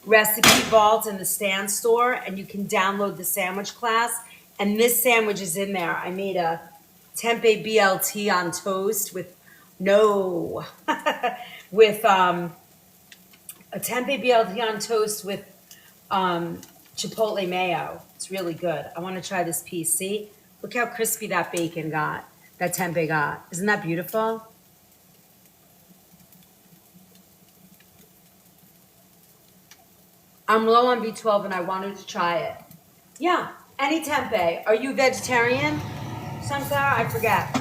recipe vault in the Stand store and you can download the sandwich class. And this sandwich is in there. I made a tempeh BLT on toast with a tempeh BLT on toast with chipotle mayo. It's really good. I want to try this piece. See? Look how crispy that bacon got, that tempeh got. Isn't that beautiful? I'm low on B12 and I wanted to try it. Yeah, any tempeh. Are you vegetarian, Sunflower? I forget.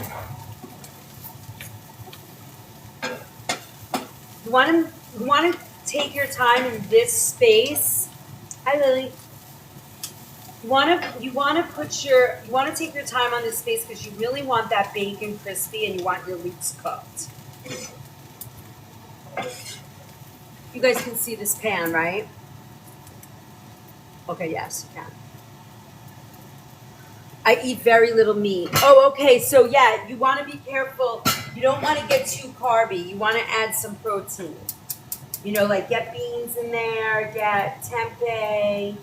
You want to take your time in this space. Hi, Lily. You want to take your time on this space because you really want that bacon crispy and you want your leeks cooked. You guys can see this pan, right? Okay, yes, you can. I eat very little meat. Oh, okay. So yeah, you want to be careful. You don't want to get too carby. You want to add some protein. You know, like get beans in there, get tempeh.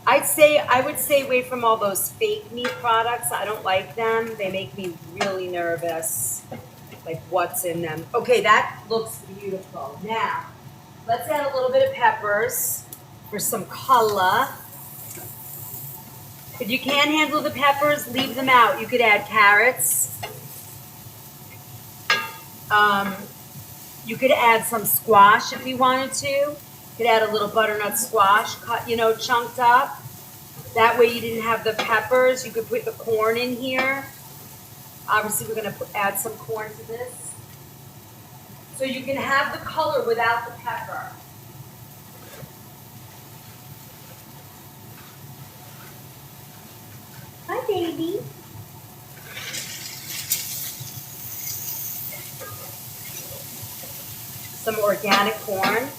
I would stay away from all those fake meat products. I don't like them. They make me really nervous. Like what's in them. Okay, that looks beautiful. Now, let's add a little bit of peppers for some color. If you can't handle the peppers, leave them out. You could add carrots. You could add some squash if you wanted to. You could add a little butternut squash, cut, chunked up. That way you didn't have the peppers. You could put the corn in here. Obviously, we're going to add some corn to this. So you can have the color without the pepper. Hi, baby. Some organic corn.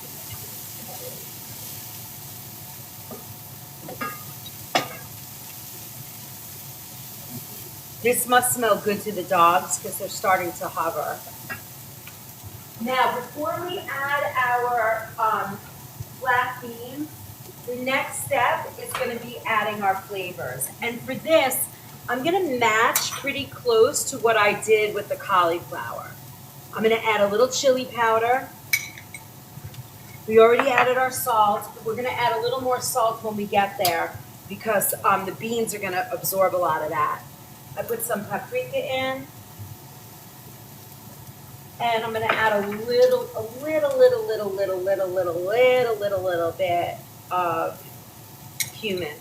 This must smell good to the dogs because they're starting to hover. Now, before we add our black beans, the next step is going to be adding our flavors. And for this, I'm going to match pretty close to what I did with the cauliflower. I'm going to add a little chili powder. We already added our salt, but we're going to add a little more salt when we get there because the beans are going to absorb a lot of that. I put some paprika in. And I'm going to add a little bit of cumin.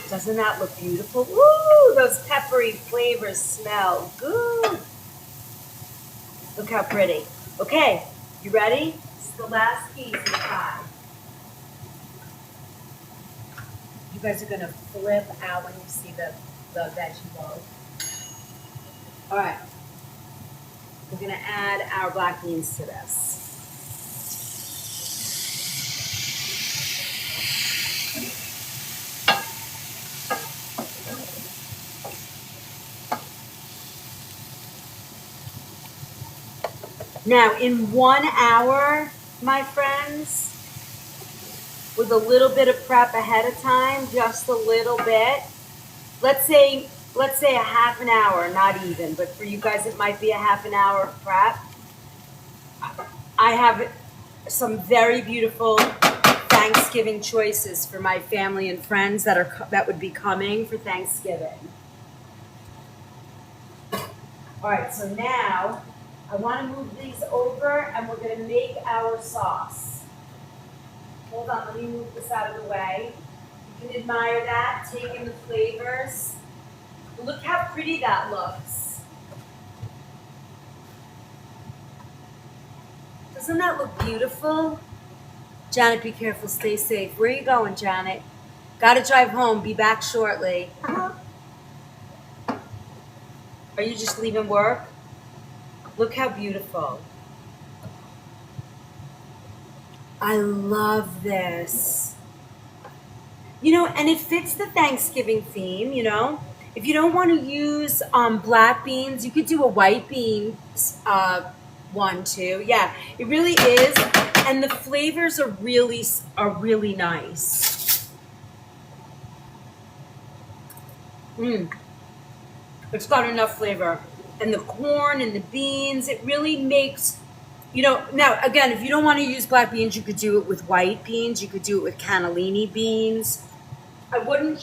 Doesn't that look beautiful? Ooh, those peppery flavors smell good. Look how pretty. Okay, you ready? This is the last piece of the pie. You guys are going to flip out when you see the veggie bowl. All right. We're going to add our black beans to this. Now, in 1 hour, my friends, with a little bit of prep ahead of time, just a little bit. Let's say a half an hour, not even, but for you guys it might be a half an hour of prep. I have some very beautiful Thanksgiving choices for my family and friends that would be coming for Thanksgiving. All right, so now I want to move these over and we're going to make our sauce. Hold on, let me move this out of the way. You can admire that, take in the flavors. Look how pretty that looks. Doesn't that look beautiful? Janet, be careful, stay safe. Where are you going, Janet? Gotta drive home, be back shortly. Are you just leaving work? Look how beautiful. I love this. And it fits the Thanksgiving theme, If you don't want to use black beans, you could do a white beans one too. Yeah, it really is. And the flavors are really nice. It's got enough flavor. And the corn and the beans, it really makes, now again, if you don't want to use black beans, you could do it with white beans. You could do it with cannellini beans. I don't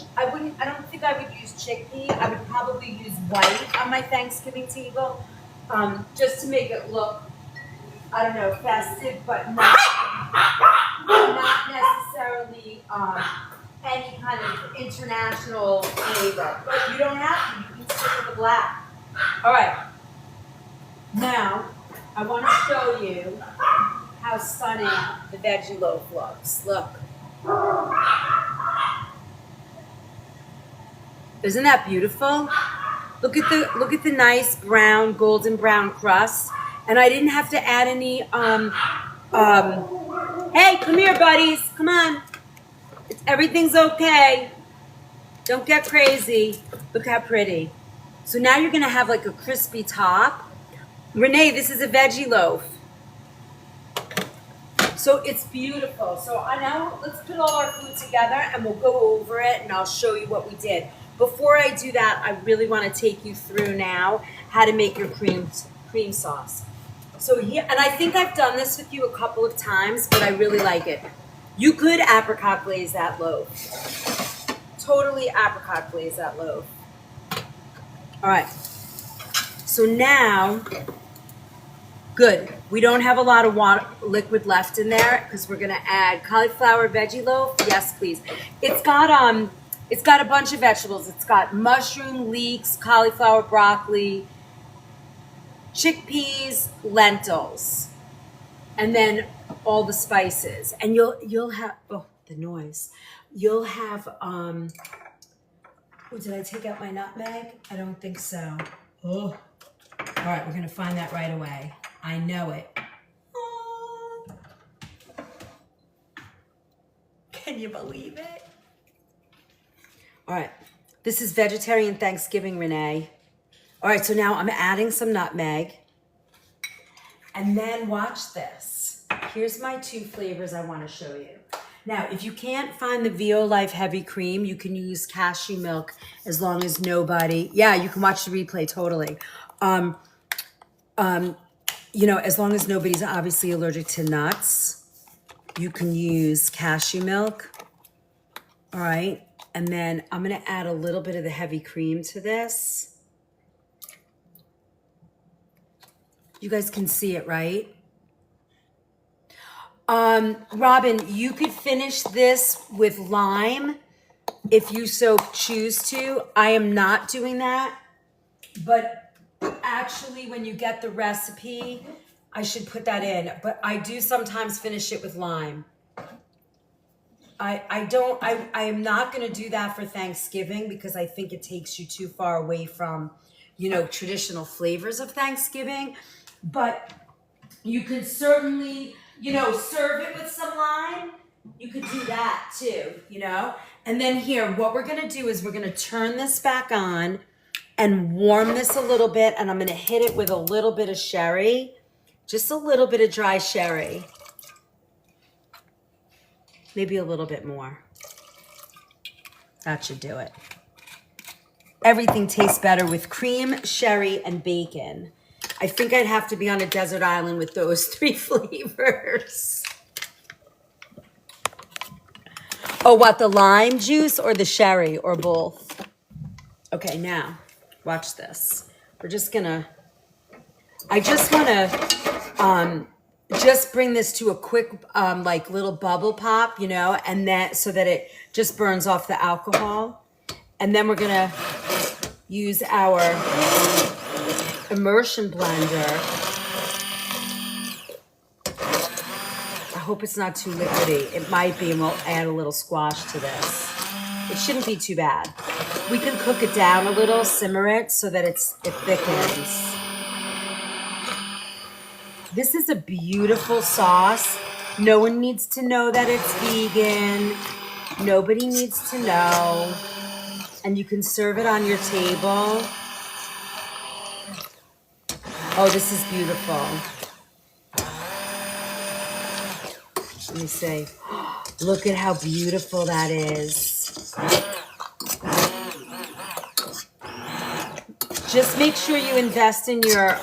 think I would use chickpea. I would probably use white on my Thanksgiving table. just to make it look, I don't know, festive, but not necessarily any kind of international flavor. But you don't have to. You can stick with the black. All right. Now, I want to show you how stunning the veggie loaf looks. Look. Isn't that beautiful? Look at the nice brown, golden brown crust. And I didn't have to add any, hey, come here, buddies. Come on. Everything's okay. Don't get crazy. Look how pretty. So now you're going to have like a crispy top. Renee, this is a veggie loaf. So it's beautiful. So now let's put all our food together and we'll go over it and I'll show you what we did. Before I do that, I really want to take you through now how to make your cream sauce. So here, and I think I've done this with you a couple of times, but I really like it. You could apricot glaze that loaf. Totally apricot glaze that loaf. All right. So now, good. We don't have a lot of liquid left in there because we're gonna add cauliflower veggie loaf. Yes, please. It's got a bunch of vegetables. It's got mushroom, leeks, cauliflower, broccoli, chickpeas, lentils, and then all the spices. And you'll have, oh, the noise. You'll have, oh, did I take out my nutmeg? I don't think so. Oh, all right, we're gonna find that right away. I know it. Oh. Can you believe it? All right, this is vegetarian Thanksgiving, Renee. All right, so now I'm adding some nutmeg. And then watch this. Here's my two flavors I want to show you. Now, if you can't find the VO Life Heavy Cream, you can use cashew milk as long as nobody, yeah, you can watch the replay totally. You know, as long as nobody's obviously allergic to nuts, you can use cashew milk. All right, and then I'm gonna add a little bit of the heavy cream to this. You guys can see it, right? Robin, you could finish this with lime if you so choose to. I am not doing that, but actually when you get the recipe, I should put that in, but I do sometimes finish it with lime. I am not going to do that for Thanksgiving because I think it takes you too far away from, you know, traditional flavors of Thanksgiving, but you could certainly, you know, serve it with some lime. You could do that too, you know? And then here, what we're gonna do is we're gonna turn this back on and warm this a little bit, and I'm gonna hit it with a little bit of sherry, just a little bit of dry sherry. Maybe a little bit more. That should do it. Everything tastes better with cream, sherry, and bacon. I think I'd have to be on a desert island with those three flavors. Oh, what, the lime juice or the sherry or both? Okay, now, watch this. We're just gonna, I just wanna just bring this to a quick, like little bubble pop, you know, and then, so that it just burns off the alcohol. And then we're gonna use our immersion blender. I hope it's not too liquidy. It might be, and we'll add a little squash to this. It shouldn't be too bad. We can cook it down a little, simmer it so that it thickens. This is a beautiful sauce. No one needs to know that it's vegan. Nobody needs to know. And you can serve it on your table. Oh, this is beautiful. Let me see. Look at how beautiful that is. Just make sure you invest in your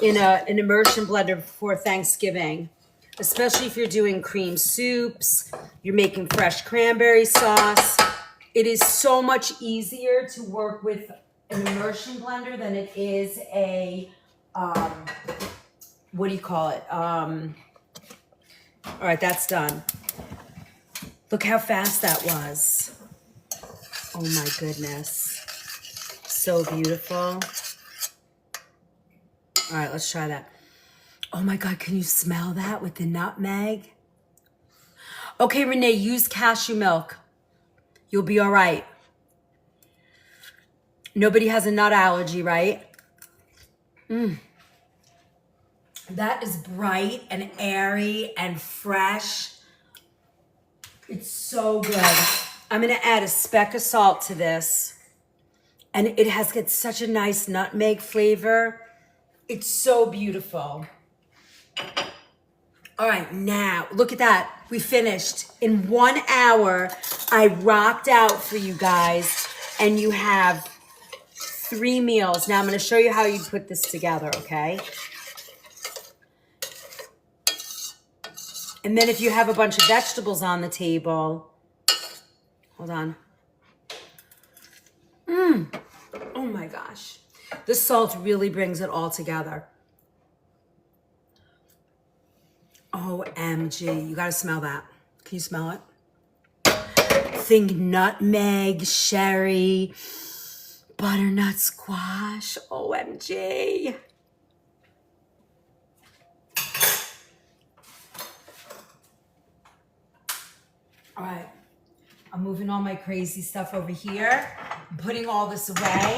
an immersion blender for Thanksgiving, especially if you're doing cream soups, you're making fresh cranberry sauce. It is so much easier to work with an immersion blender than it is a, what do you call it? All right, that's done. Look how fast that was. Oh my goodness. So beautiful. All right, let's try that. Oh my God, can you smell that with the nutmeg? Okay, Renee, use cashew milk. You'll be all right. Nobody has a nut allergy, right? That is bright and airy and fresh. It's so good. I'm gonna add a speck of salt to this. And it has got such a nice nutmeg flavor. It's so beautiful. All right, now, look at that. We finished. In 1 hour, I rocked out for you guys, and you have 3 meals. Now, I'm gonna show you how you put this together, okay? And then if you have a bunch of vegetables on the table, hold on. Oh my gosh. The salt really brings it all together. OMG, you gotta smell that. Can you smell it? Think nutmeg, sherry, butternut squash, OMG. All right, I'm moving all my crazy stuff over here. I'm putting all this away,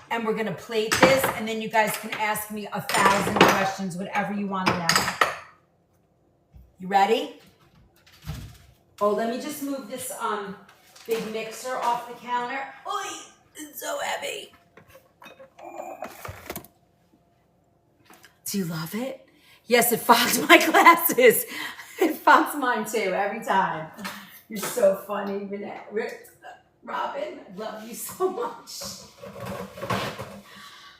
and we're gonna plate this, and then you guys can ask me 1,000 questions, whatever you wanna know. You ready? Oh, let me just move this big mixer off the counter. Oy, it's so heavy. Do you love it? Yes, it fogs my glasses. It fogs mine too, every time. You're so funny, Renee. Robin, I love you so much.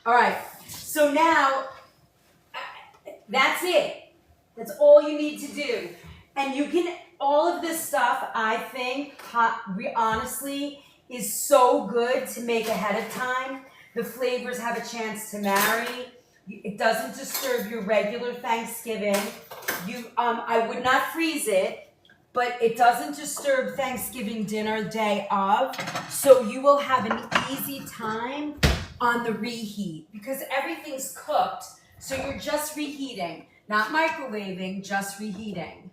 All right, so now, that's it. That's all you need to do. And you can, all of this stuff, I think, honestly, is so good to make ahead of time. The flavors have a chance to marry. It doesn't disturb your regular Thanksgiving. I would not freeze it, but it doesn't disturb Thanksgiving dinner day of. So you will have an easy time on the reheat because everything's cooked. So you're just reheating, not microwaving, just reheating.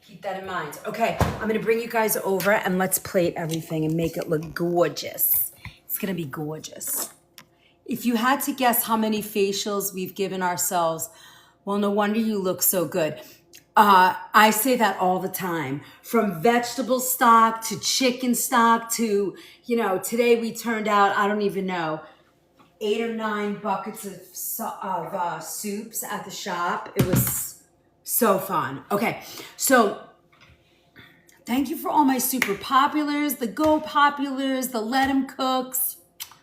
Keep that in mind. Okay, I'm gonna bring you guys over and let's plate everything and make it look gorgeous. It's gonna be gorgeous. If you had to guess how many facials we've given ourselves, well, no wonder you look so good. I say that all the time. From vegetable stock to chicken stock to, today we turned out, I don't even know, 8 or 9 buckets of soups at the shop. It was so fun. Okay, so thank you for all my super populars, the go populars, the let 'em cooks.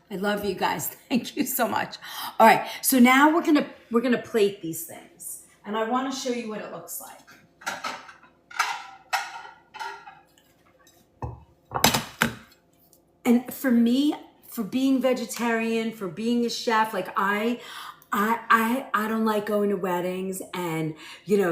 I love you guys. Thank you so much. All right, so now we're gonna plate these things, and I want to show you what it looks like. And for me, for being vegetarian, for being a chef, like I don't like going to weddings and,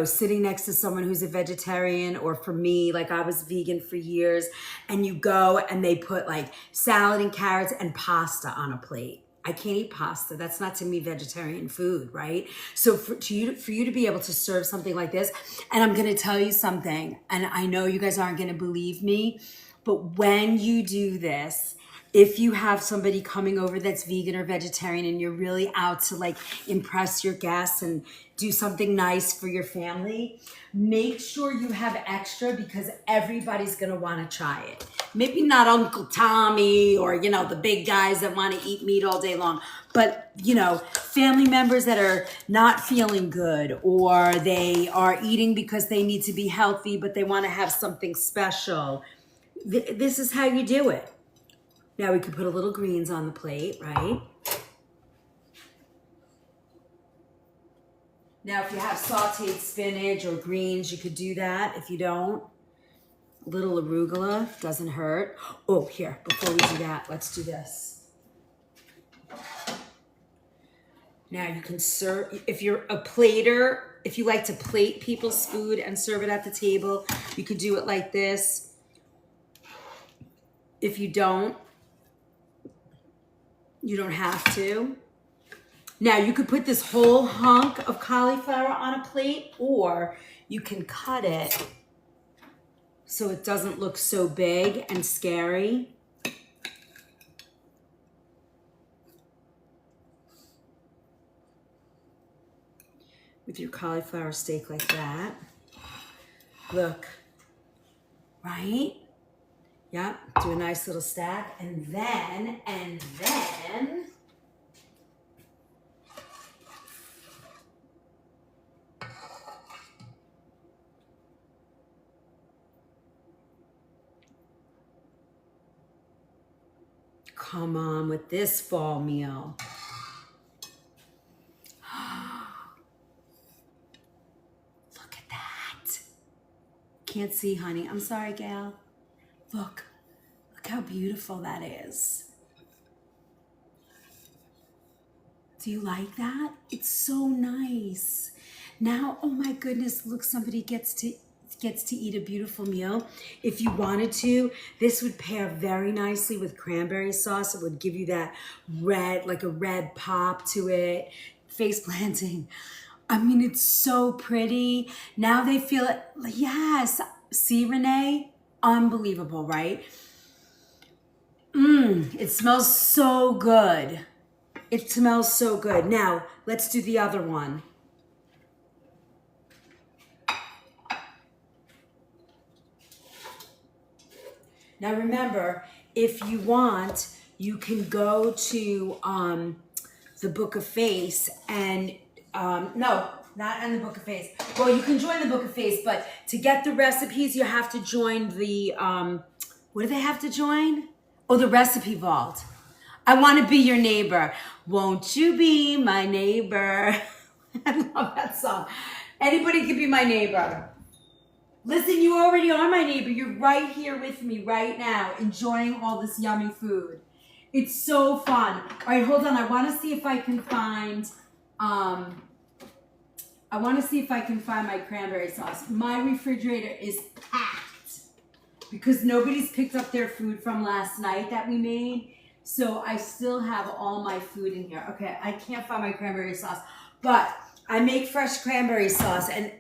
sitting next to someone who's a vegetarian, or for me, like I was vegan for years, and you go and they put like salad and carrots and pasta on a plate. I can't eat pasta. That's not to me vegetarian food, right? So for you to be able to serve something like this, and I'm going to tell you something, and I know you guys aren't going to believe me, but when you do this, if you have somebody coming over that's vegan or vegetarian and you're really out to like impress your guests and do something nice for your family, make sure you have extra because everybody's going to want to try it. Maybe not Uncle Tommy or, the big guys that want to eat meat all day long, but, family members that are not feeling good or they are eating because they need to be healthy, but they want to have something special. This is how you do it. Now we could put a little greens on the plate, right? Now if you have sauteed spinach or greens, you could do that. If you don't, a little arugula doesn't hurt. Oh, here, before we do that, let's do this. Now you can serve, if you're a plater, if you like to plate people's food and serve it at the table, you could do it like this. If you don't have to. Now you could put this whole hunk of cauliflower on a plate, or you can cut it so it doesn't look so big and scary. With your cauliflower steak like that. Look, right? Yep, do a nice little stack. And then, come on with this fall meal. Look at that. Can't see, honey. I'm sorry, Gail. Look how beautiful that is. Do you like that? It's so nice. Now, oh my goodness, look, somebody gets to eat a beautiful meal. If you wanted to, this would pair very nicely with cranberry sauce. It would give you that red, like a red pop to it. Face planting. I mean, it's so pretty. Now they feel it. Yes. See, Renee? Unbelievable, right? It smells so good. It smells so good. Now, let's do the other one. Now remember, if you want, you can go to the Book of Face and, no, not in the Book of Face. Well, you can join the Book of Face, but to get the recipes, you have to join the, what do they have to join? Oh, the Recipe Vault. I want to be your neighbor. Won't you be my neighbor? I love that song. Anybody can be my neighbor. Listen, you already are my neighbor. You're right here with me right now, enjoying all this yummy food. It's so fun. All right, hold on. I want to see if I can find, my cranberry sauce. My refrigerator is packed because nobody's picked up their food from last night that we made. So I still have all my food in here. Okay, I can't find my cranberry sauce, but I make fresh cranberry sauce, and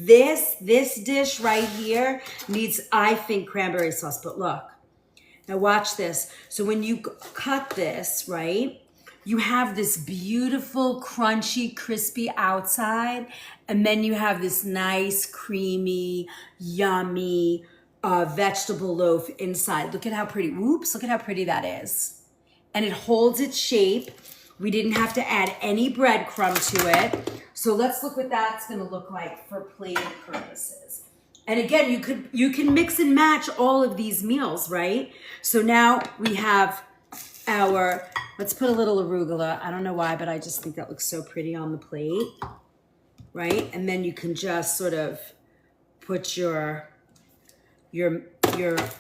this dish right here needs, I think, cranberry sauce. But look, now watch this. So when you cut this, right, you have this beautiful, crunchy, crispy outside, and then you have this nice, creamy, yummy vegetable loaf inside. Look at how pretty. Whoops! Look at how pretty that is, and it holds its shape. We didn't have to add any breadcrumb to it. So let's look what that's gonna look like for plating purposes. And again, you can mix and match all of these meals, right? So now we have our, let's put a little arugula. I don't know why, but I just think that looks so pretty on the plate, right? And then you can just sort of put your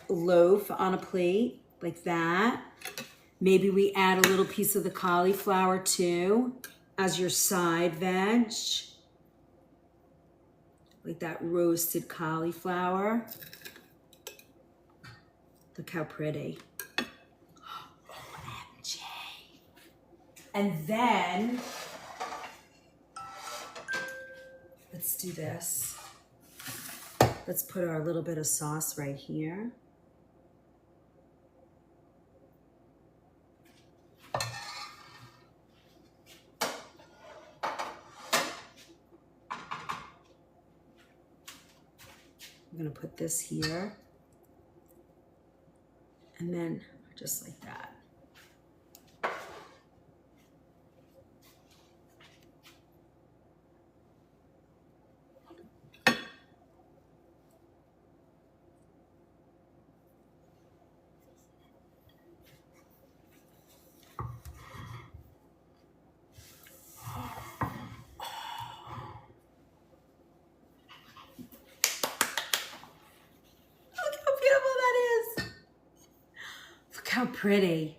loaf on a plate like that. Maybe we add a little piece of the cauliflower too as your side veg. Like that roasted cauliflower. Look how pretty. OMG. And then, let's do this. Let's put our little bit of sauce right here. I'm gonna put this here, and then just like that. How pretty.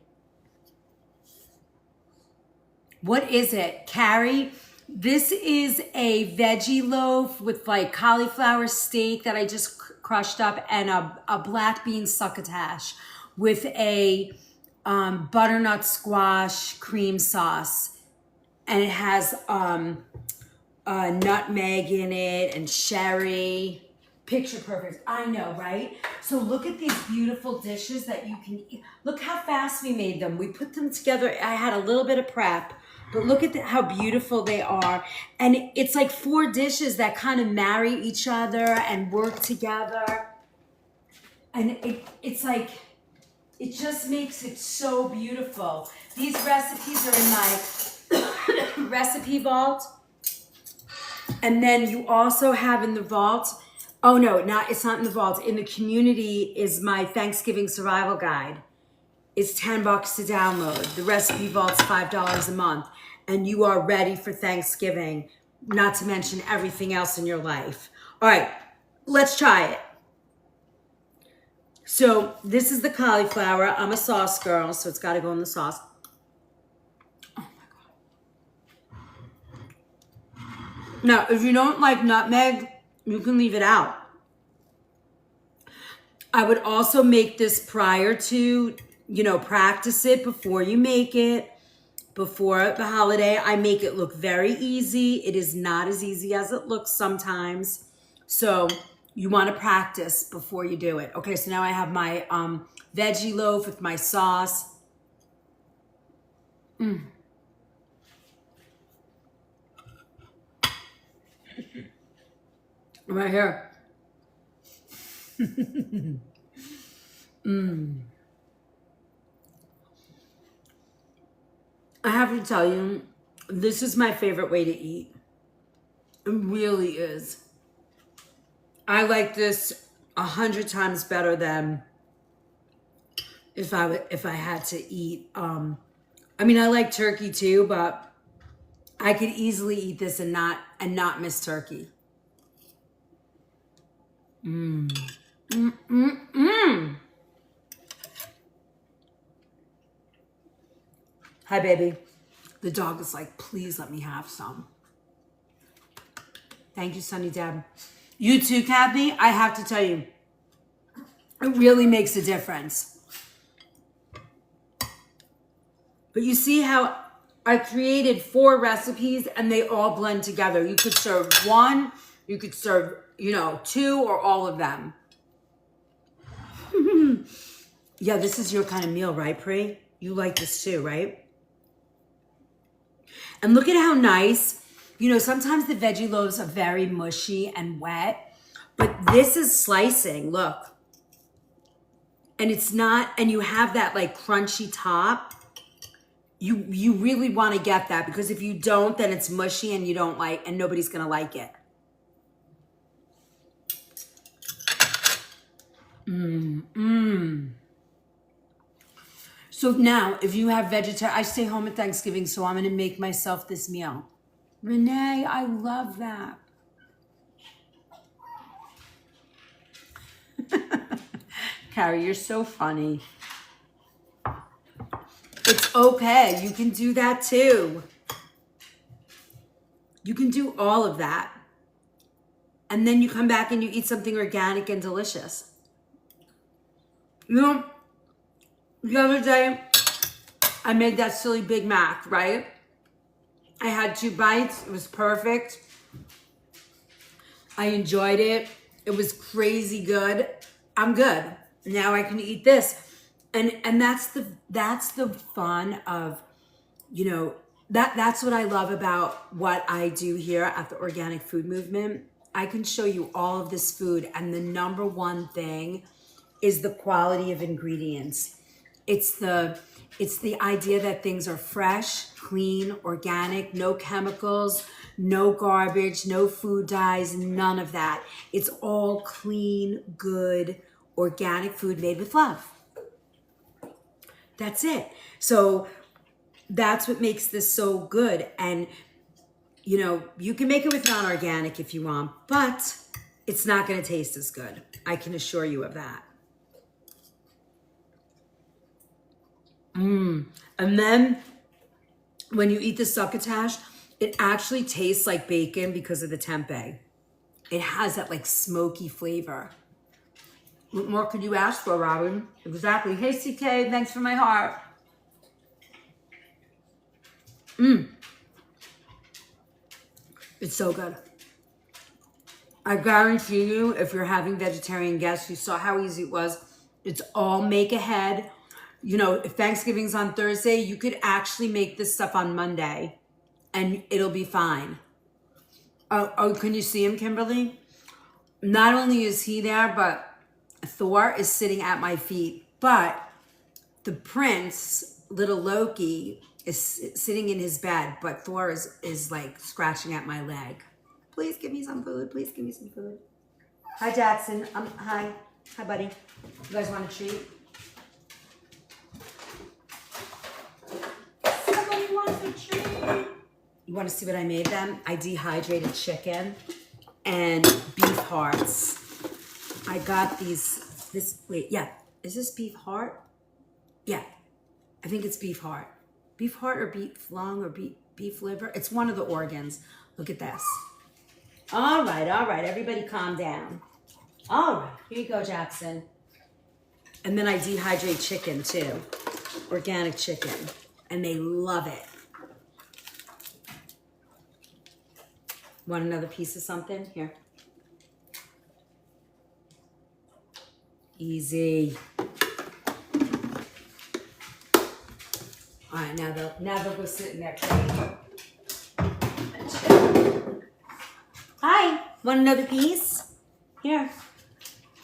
What is it, Carrie? This is a veggie loaf with like cauliflower steak that I just crushed up and a black bean succotash with a butternut squash cream sauce. And it has nutmeg in it and sherry. Picture perfect. I know, right? So look at these beautiful dishes that you can eat. Look how fast we made them. We put them together. I had a little bit of prep, but look at how beautiful they are. And it's like 4 dishes that kind of marry each other and work together. And it's like, it just makes it so beautiful. These recipes are in my recipe vault. And then you also have in the vault, oh no, it's not in the vault. In the community is my Thanksgiving survival guide. It's $10 to download. The recipe vault's $5 a month. And you are ready for Thanksgiving, not to mention everything else in your life. All right, let's try it. So this is the cauliflower. I'm a sauce girl, so it's gotta go in the sauce. Oh my God. Now, if you don't like nutmeg, you can leave it out. I would also make this prior to, practice it before you make it, before the holiday. I make it look very easy. It is not as easy as it looks sometimes. So you want to practice before you do it. Okay, so now I have my veggie loaf with my sauce. Right here. I have to tell you, this is my favorite way to eat. It really is. I like this 100 times better than if I had to eat. I like turkey too, but I could easily eat this and not miss turkey. Hi, baby. The dog is like, please let me have some. Thank you, Sunny Deb. You too, Kathy. I have to tell you, it really makes a difference. But you see how I created 4 recipes and they all blend together. You could serve 1, you could serve, 2 or all of them. Yeah, this is your kind of meal, right, Pri? You like this too, right? And look at how nice, sometimes the veggie loaves are very mushy and wet, but this is slicing, look. And it's not, and you have that like crunchy top. You really want to get that, because if you don't, then it's mushy and you don't like, and nobody's going to like it. So now, if you have vegetarian, I stay home at Thanksgiving, so I'm going to make myself this meal. Renee, I love that. Carrie, you're so funny. It's okay. You can do that too. You can do all of that. And then you come back and you eat something organic and delicious. The other day, I made that silly Big Mac, right? I had 2 bites. It was perfect. I enjoyed it. It was crazy good. I'm good. Now I can eat this. And that's the fun of, that's what I love about what I do here at the Organic Food Movement. I can show you all of this food, and the number one thing is the quality of ingredients. It's the idea that things are fresh, clean, organic, no chemicals, no garbage, no food dyes, none of that. It's all clean, good, organic food made with love. That's it. So that's what makes this so good. And, you can make it with non-organic if you want, but it's not going to taste as good. I can assure you of that. And then when you eat the succotash, it actually tastes like bacon because of the tempeh. It has that like smoky flavor. What more could you ask for, Robin? Exactly. Hey, CK, thanks for my heart. It's so good. I guarantee you, if you're having vegetarian guests, you saw how easy it was. It's all make ahead. You know, if Thanksgiving's on Thursday, you could actually make this stuff on Monday and it'll be fine. Oh, can you see him, Kimberly? Not only is he there, but Thor is sitting at my feet. But the prince, little Loki, is sitting in his bed, but Thor is like scratching at my leg. Please give me some food. Please give me some food. Hi, Jackson. Hi. Hi, buddy. You guys want a treat? Somebody wants a treat. You want to see what I made them? I dehydrated chicken and beef hearts. I got wait, yeah. Is this beef heart? Yeah. I think it's beef heart. Beef heart or beef lung or beef liver. It's one of the organs. Look at this. All right. Everybody calm down. All right. Here you go, Jackson. And then I dehydrate chicken too. Organic chicken. And they love it. Want another piece of something? Here. Easy. All right, now they'll go sit in their cage. Hi, want another piece? Here.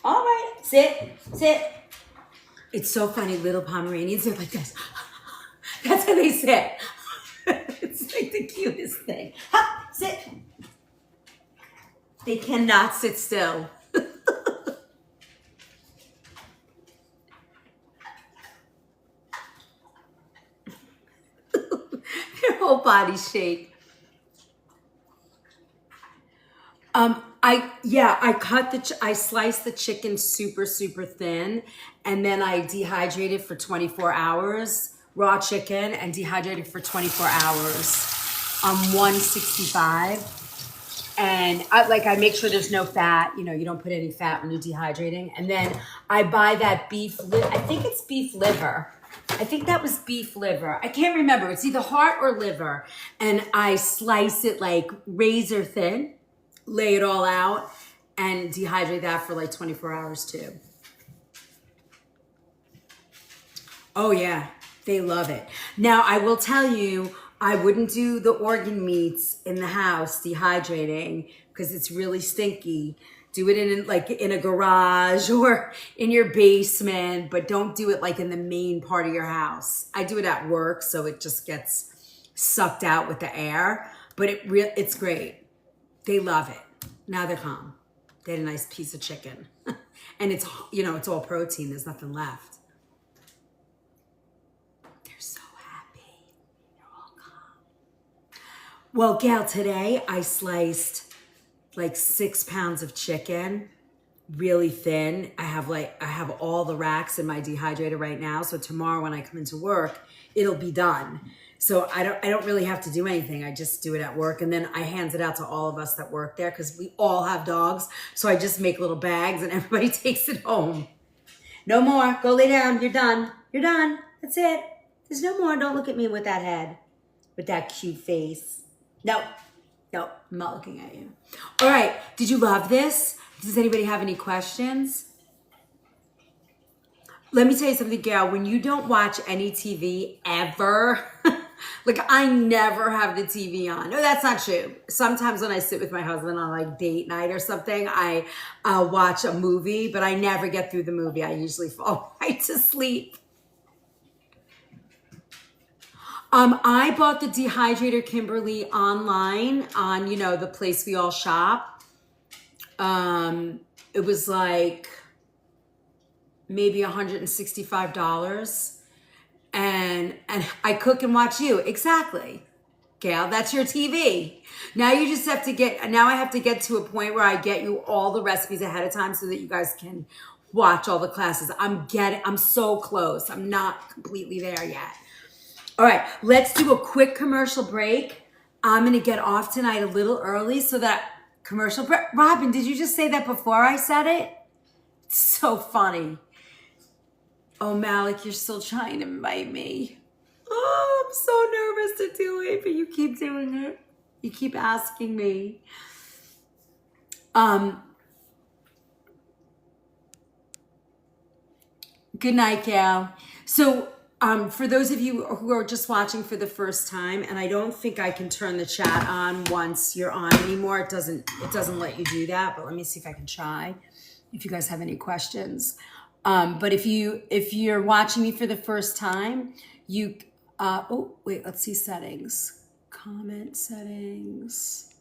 All right, sit. It's so funny, little Pomeranians are like this. That's how they sit. It's like the cutest thing. Ha, sit. They cannot sit still. Their whole body shake. I sliced the chicken super thin, and then I dehydrated for 24 hours, raw chicken, and dehydrated for 24 hours on 165. And I make sure there's no fat. You know, you don't put any fat when you're dehydrating. And then I buy that beef. I think it's beef liver. I think that was beef liver. I can't remember. It's either heart or liver. And I slice it like razor thin, lay it all out, and dehydrate that for like 24 hours too. Oh yeah, they love it. Now I will tell you, I wouldn't do the organ meats in the house dehydrating because it's really stinky. Do it in a garage or in your basement, but don't do it like in the main part of your house. I do it at work, so it just gets sucked out with the air, but it's great. They love it. Now they're calm. They had a nice piece of chicken. And it's all protein. There's nothing left. They're so happy. They're all calm. Well, Gail, today I sliced like 6 pounds of chicken, really thin. I have all the racks in my dehydrator right now. So tomorrow when I come into work, it'll be done. So I don't really have to do anything. I just do it at work. And then I hand it out to all of us that work there because we all have dogs. So I just make little bags and everybody takes it home. No more. Go lay down. You're done. You're done. That's it. There's no more. Don't look at me with that head, with that cute face. No, I'm not looking at you. All right. Did you love this? Does anybody have any questions? Let me tell you something, Gail. When you don't watch any TV ever, like I never have the TV on. No, that's not true. Sometimes when I sit with my husband on like date night or something, I watch a movie, but I never get through the movie. I usually fall right to sleep. I bought the dehydrator, Kimberly, online on, the place we all shop. It was like maybe $165. And I cook and watch you. Exactly. Gail, that's your TV. Now you just have to now I have to get to a point where I get you all the recipes ahead of time so that you guys can watch all the classes. I'm so close. I'm not completely there yet. All right, let's do a quick commercial break. I'm gonna get off tonight a little early so that commercial break. Robin, did you just say that before I said it? It's so funny. Oh, Malik, you're still trying to invite me. Oh, I'm so nervous to do it, but you keep doing it. You keep asking me. Good night, Gal. So, for those of you who are just watching for the first time, and I don't think I can turn the chat on once you're on anymore. It doesn't let you do that, but let me see if I can try. If you guys have any questions. But if you're watching me for the first time, you oh wait, let's see settings. Comment settings.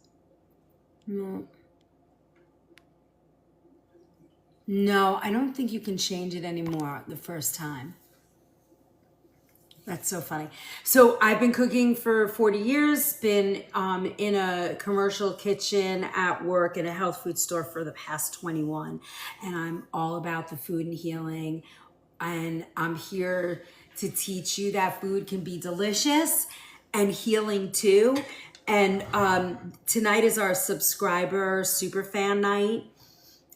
No, I don't think you can change it anymore the first time. That's so funny. So I've been cooking for 40 years, been in a commercial kitchen at work in a health food store for the past 21. And I'm all about the food and healing. And I'm here to teach you that food can be delicious and healing too. And tonight is our subscriber Superfan night.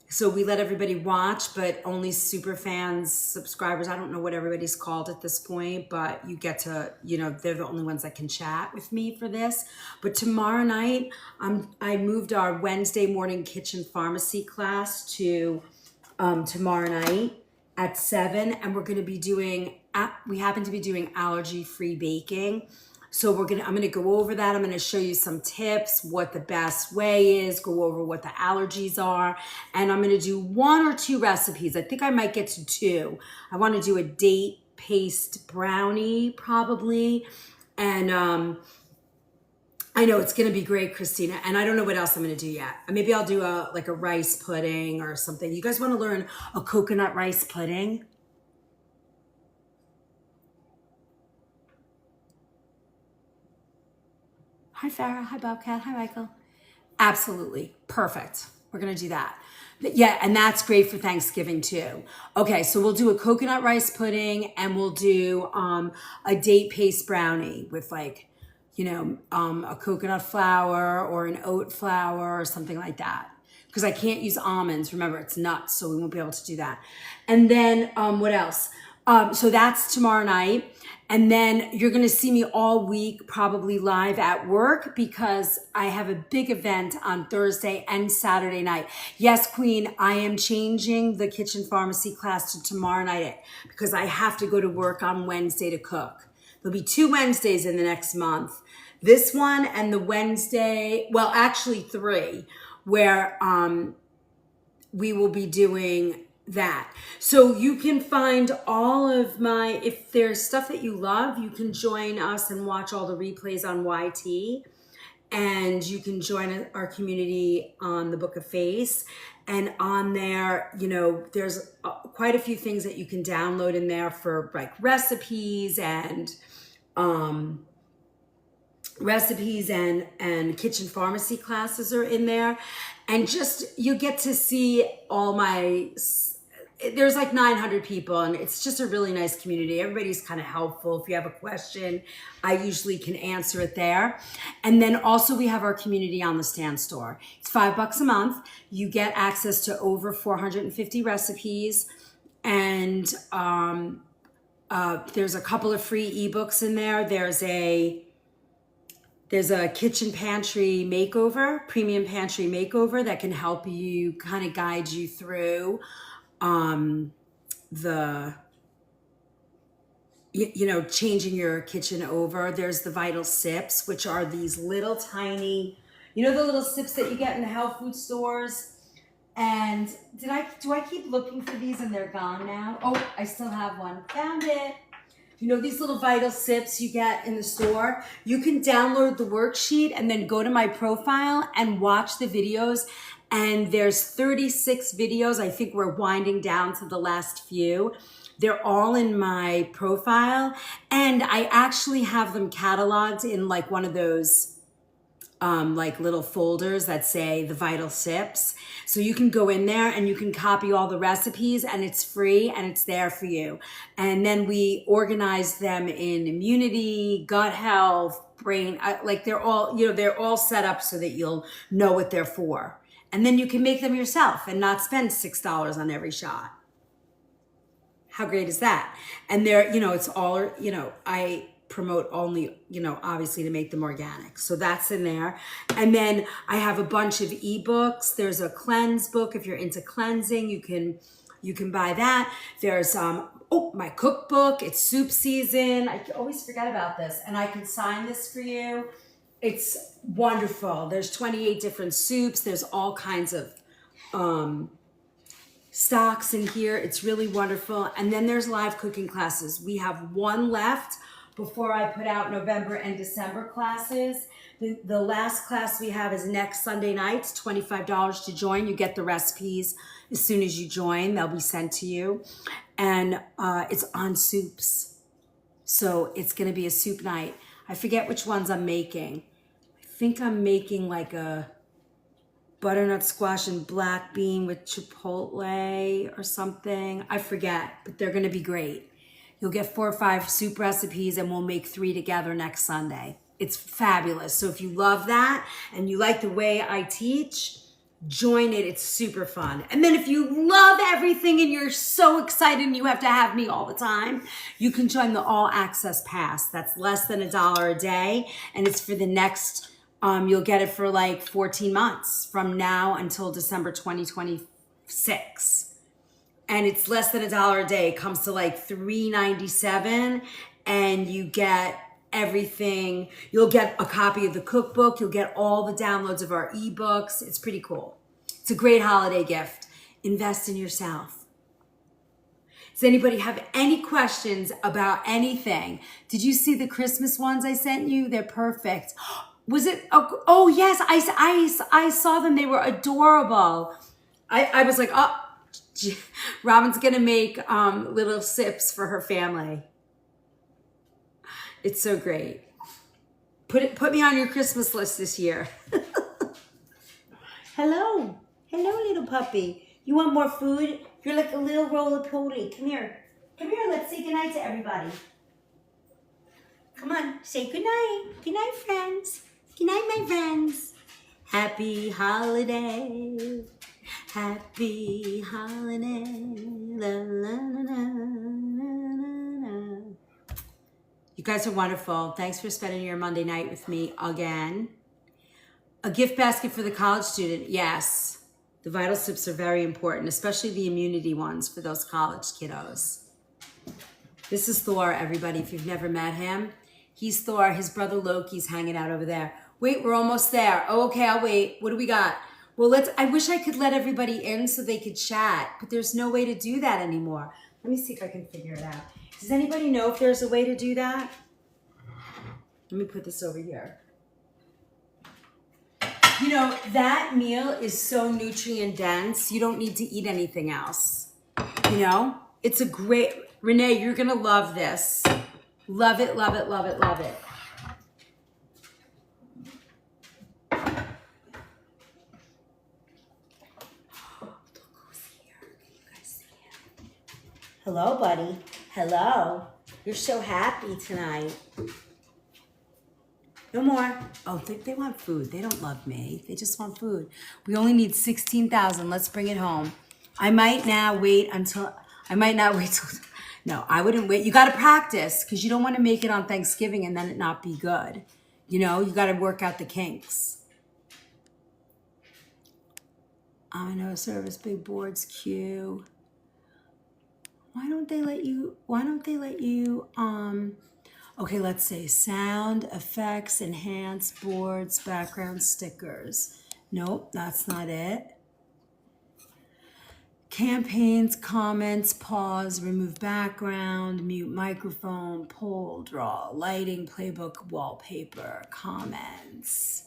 So we let everybody watch, but only super fans, subscribers. I don't know what everybody's called at this point, but you get to, they're the only ones that can chat with me for this. But tomorrow night, I moved our Wednesday morning kitchen pharmacy class to tomorrow night at 7, and we're going to be we happen to be doing allergy-free baking. So I'm going to go over that. I'm going to show you some tips, what the best way is, go over what the allergies are. And I'm going to do 1 or 2 recipes. I think I might get to 2. I want to do a date paste brownie probably. And I know it's going to be great, Christina. And I don't know what else I'm going to do yet. Maybe I'll do a rice pudding or something. You guys want to learn a coconut rice pudding? Hi, Farah. Hi, Bobcat. Hi, Michael. Absolutely. Perfect. We're going to do that. Yeah, and that's great for Thanksgiving too. Okay, so we'll do a coconut rice pudding and we'll do a date paste brownie with a coconut flour or an oat flour or something like that. Because I can't use almonds. Remember, it's nuts, so we won't be able to do that. And then what else? So that's tomorrow night. And then you're going to see me all week, probably live at work, because I have a big event on Thursday and Saturday night. Yes, Queen, I am changing the kitchen pharmacy class to tomorrow night because I have to go to work on Wednesday to cook. There'll be 2 Wednesdays in the next month. This one and the Wednesday, well, actually 3, where we will be doing that. So you can find all of if there's stuff that you love, you can join us and watch all the replays on YT, and you can join our community on the Book of Face. And on there, there's quite a few things that you can download in there for recipes and kitchen pharmacy classes are in there. And you get to see all there's 900 people, and it's just a really nice community. Everybody's kind of helpful. If you have a question, I usually can answer it there. And then also we have our community on the Stand store. It's $5 a month. You get access to over 450 recipes, and there's a couple of free ebooks in there. There's a kitchen pantry makeover, premium pantry makeover that can help you kind of guide you through changing your kitchen over. There's the Vital Sips, which are these little tiny, the little sips that you get in the health food stores. And do I keep looking for these and they're gone now? Oh, I still have one. Found it. These little Vital Sips you get in the store. You can download the worksheet and then go to my profile and watch the videos. And there's 36 videos. I think we're winding down to the last few. They're all in my profile. And I actually have them cataloged in one of those like little folders that say the vital sips. So you can go in there and you can copy all the recipes, and it's free and it's there for you. And then we organize them in immunity, gut health, brain, like they're all, they're all set up so that you'll know what they're for. And then you can make them yourself and not spend $6 on every shot. How great is that? And they're, it's all, I promote only, obviously to make them organic. So that's in there. And then I have a bunch of ebooks. There's a cleanse book. If you're into cleansing, you can buy that. There's my cookbook. It's soup season. I always forget about this, and I can sign this for you. It's wonderful. There's 28 different soups. There's all kinds of stocks in here. It's really wonderful. And then there's live cooking classes. We have one left before I put out November and December classes. The last class we have is next Sunday night. It's $25 to join. You get the recipes as soon as you join. They'll be sent to you. And it's on soups. So it's going to be a soup night. I forget which ones I'm making. I think I'm making like a butternut squash and black bean with chipotle or something. I forget, but they're going to be great. You'll get 4 or 5 soup recipes, and we'll make 3 together next Sunday. It's fabulous. So if you love that and you like the way I teach, join it. It's super fun. And then if you love everything and you're so excited and you have to have me all the time, you can join the All Access Pass. That's less than $1 a day, and it's for the next, you'll get it for like 14 months from now until December 2026. And it's less than $1 a day. It comes to like $3.97, and you get everything. You'll get a copy of the cookbook. You'll get all the downloads of our ebooks. It's pretty cool. It's a great holiday gift. Invest in yourself. Does anybody have any questions about anything? Did you see the Christmas ones I sent you? They're perfect. Was it? Oh yes, I saw them. They were adorable. I was like, oh, Robin's gonna make little sips for her family. It's so great. Put me on your Christmas list this year. Hello, little puppy. You want more food? You're like a little roly-poly. Come here. Let's say goodnight to everybody. Come on, say goodnight. Goodnight, friends. Goodnight, my friends. Happy holiday. Happy holiday. La, la, la, la, la. You guys are wonderful. Thanks for spending your Monday night with me again. A gift basket for the college student. Yes. The vital sips are very important, especially the immunity ones for those college kiddos. This is Thor, everybody, if you've never met him. He's Thor. His brother Loki's hanging out over there. Wait, we're almost there. Oh, okay, I'll wait. What do we got? Well, I wish I could let everybody in so they could chat, but there's no way to do that anymore. Let me see if I can figure it out. Does anybody know if there's a way to do that? Let me put this over here. You know, that meal is so nutrient dense, you don't need to eat anything else. You know? It's a great, Renee, you're gonna love this. Love it, love it, love it, love it. Hello, buddy. Hello. You're so happy tonight. No more. Oh, they want food. They don't love me. They just want food. We only need 16,000. Let's bring it home. I might not wait till, no, I wouldn't wait. You got to practice because you don't want to make it on Thanksgiving and then it not be good. You know, you got to work out the kinks. I know service, big boards, queue. Why don't they let you, okay, let's say sound, effects, enhance, boards, background, stickers. Nope, that's not it. Campaigns, comments, pause, remove background, mute microphone, poll, draw, lighting, playbook, wallpaper, comments.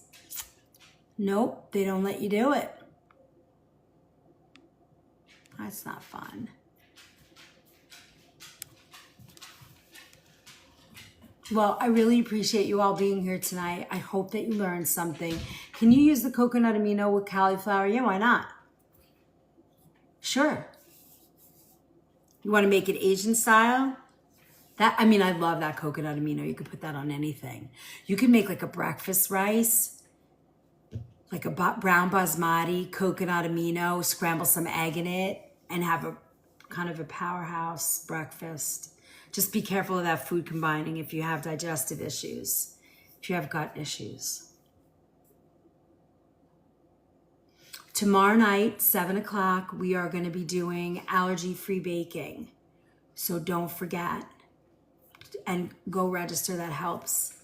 Nope, they don't let you do it. That's not fun. Well, I really appreciate you all being here tonight. I hope that you learned something. Can you use the coconut amino with cauliflower? Yeah, why not? Sure. You want to make it Asian style? I love that coconut amino. You could put that on anything. You can make like a breakfast rice, like a brown basmati, coconut amino, scramble some egg in it, and have a kind of a powerhouse breakfast. Just be careful of that food combining if you have digestive issues, if you have gut issues. Tomorrow night, 7 o'clock, we are going to be doing allergy-free baking. So don't forget. And go register. That helps.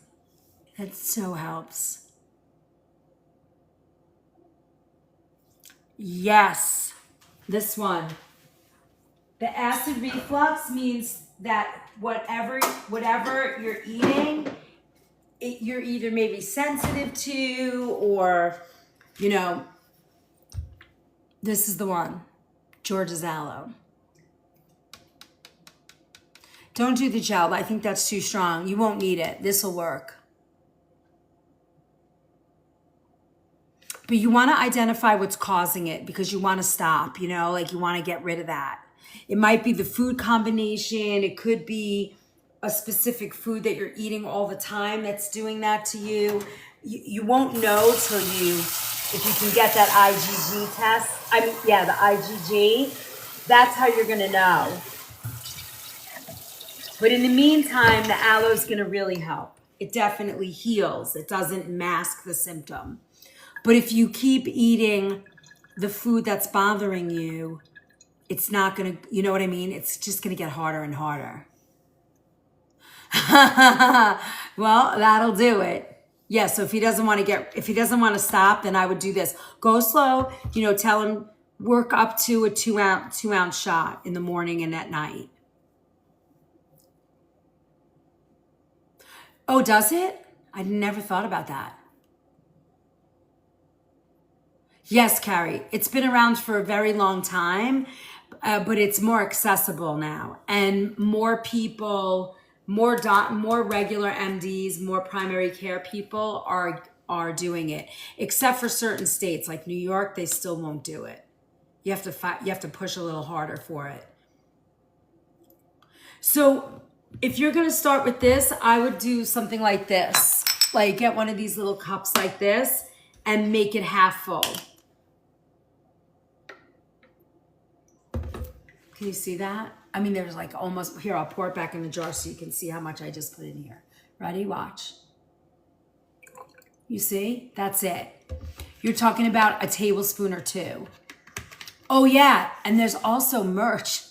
That so helps. Yes, this one. The acid reflux means that whatever you're eating, you're either maybe sensitive to, or, this is the one, George's aloe. Don't do the gel. I think that's too strong. You won't need it. This will work. But you want to identify what's causing it, because you want to stop, you want to get rid of that. It might be the food combination. It could be a specific food that you're eating all the time that's doing that to you. You won't know till if you can get that IgG test. The IgG. That's how you're going to know. But in the meantime, the aloe is going to really help. It definitely heals. It doesn't mask the symptom. But if you keep eating the food that's bothering you, it's not going to, you know what I mean? It's just going to get harder and harder. Well, that'll do it. Yeah, so if he doesn't want to stop, then I would do this. Go slow, tell him work up to a 2 ounce shot in the morning and at night. Oh, does it? I never thought about that. Yes, Carrie, it's been around for a very long time, but it's more accessible now, and more people, more regular MDs, more primary care people are doing it. Except for certain states like New York, they still won't do it. You have to push a little harder for it. So if you're going to start with this, I would do something like this. Like get one of these little cups like this and make it half full. Can you see that? There's like almost, here, I'll pour it back in the jar so you can see how much I just put in here. Ready? Watch. You see? That's it. You're talking about a tablespoon or 2. Oh yeah, and there's also merch.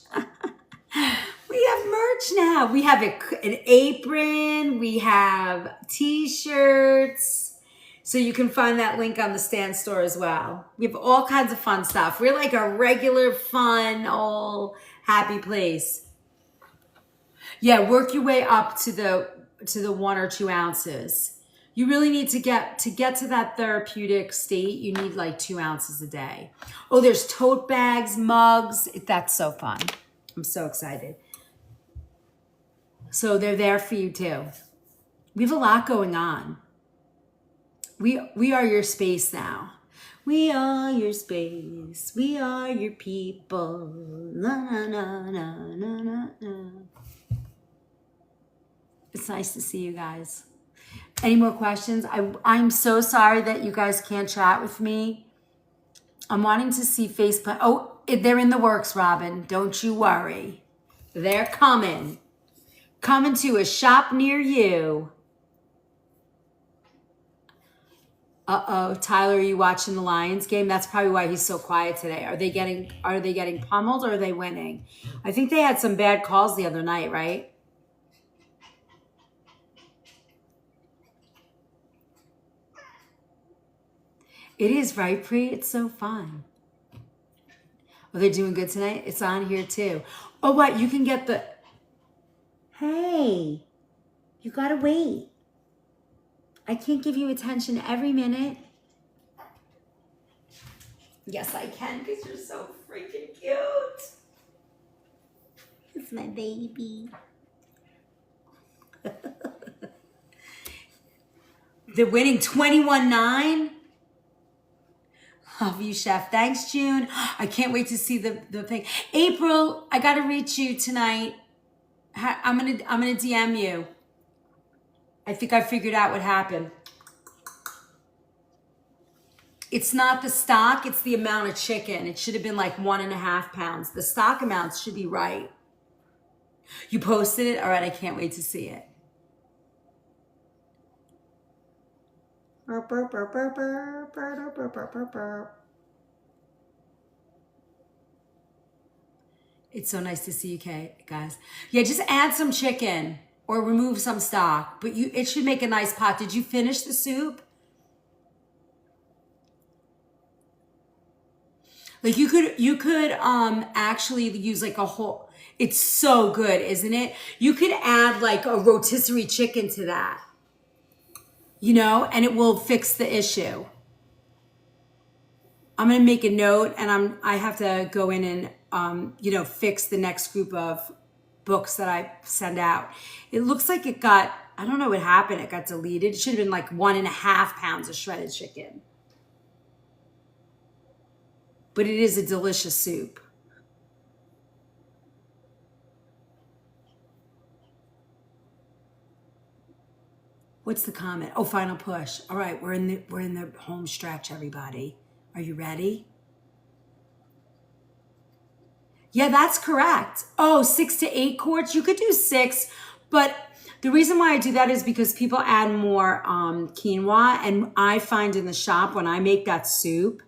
We have merch now. We have an apron. We have t-shirts. So you can find that link on the Stan store as well. We have all kinds of fun stuff. We're like a regular, fun, all happy place. Yeah, work your way up to the 1 or 2 ounces. You really need to get to that therapeutic state. You need like 2 ounces a day. Oh, there's tote bags, mugs. That's so fun. I'm so excited. So they're there for you too. We have a lot going on. We are your space now. We are your space. We are your people. Na, na, na, na, na, na, na. It's nice to see you guys. Any more questions? I'm so sorry that you guys can't chat with me. I'm wanting to see faceplant. Oh, they're in the works, Robin. Don't you worry. They're coming. Coming to a shop near you. Uh-oh, Tyler, are you watching the Lions game? That's probably why he's so quiet today. Are they getting pummeled or are they winning? I think they had some bad calls the other night, right? It is, right, Pri? It's so fun. Oh, they're doing good tonight? It's on here too. Oh, what? You can get the... Hey, you gotta wait. I can't give you attention every minute. Yes, I can, because you're so freaking cute. It's my baby. They're winning 21-9. Love you, Chef. Thanks, June. I can't wait to see the thing. April, I gotta reach you tonight. I'm gonna DM you. I think I figured out what happened. It's not the stock, it's the amount of chicken. It should have been like 1.5 pounds. The stock amounts should be right. You posted it? All right, I can't wait to see it. It's so nice to see you, guys. Yeah, just add some chicken or remove some stock, but it should make a nice pot. Did you finish the soup? Like you could actually use like a whole, it's so good, isn't it? You could add like a rotisserie chicken to that, you know, and it will fix the issue. I'm going to make a note, and I have to go in and, you know, fix the next group of books that I send out. It looks like it got, I don't know what happened. It got deleted. It should have been like 1.5 pounds of shredded chicken. But it is a delicious soup. What's the comment? Oh, final push. All right, we're in the home stretch, everybody. Are you ready? Yeah, that's correct. Oh, 6 to 8 quarts. You could do 6, but the reason why I do that is because people add more quinoa, and I find in the shop when I make that soup,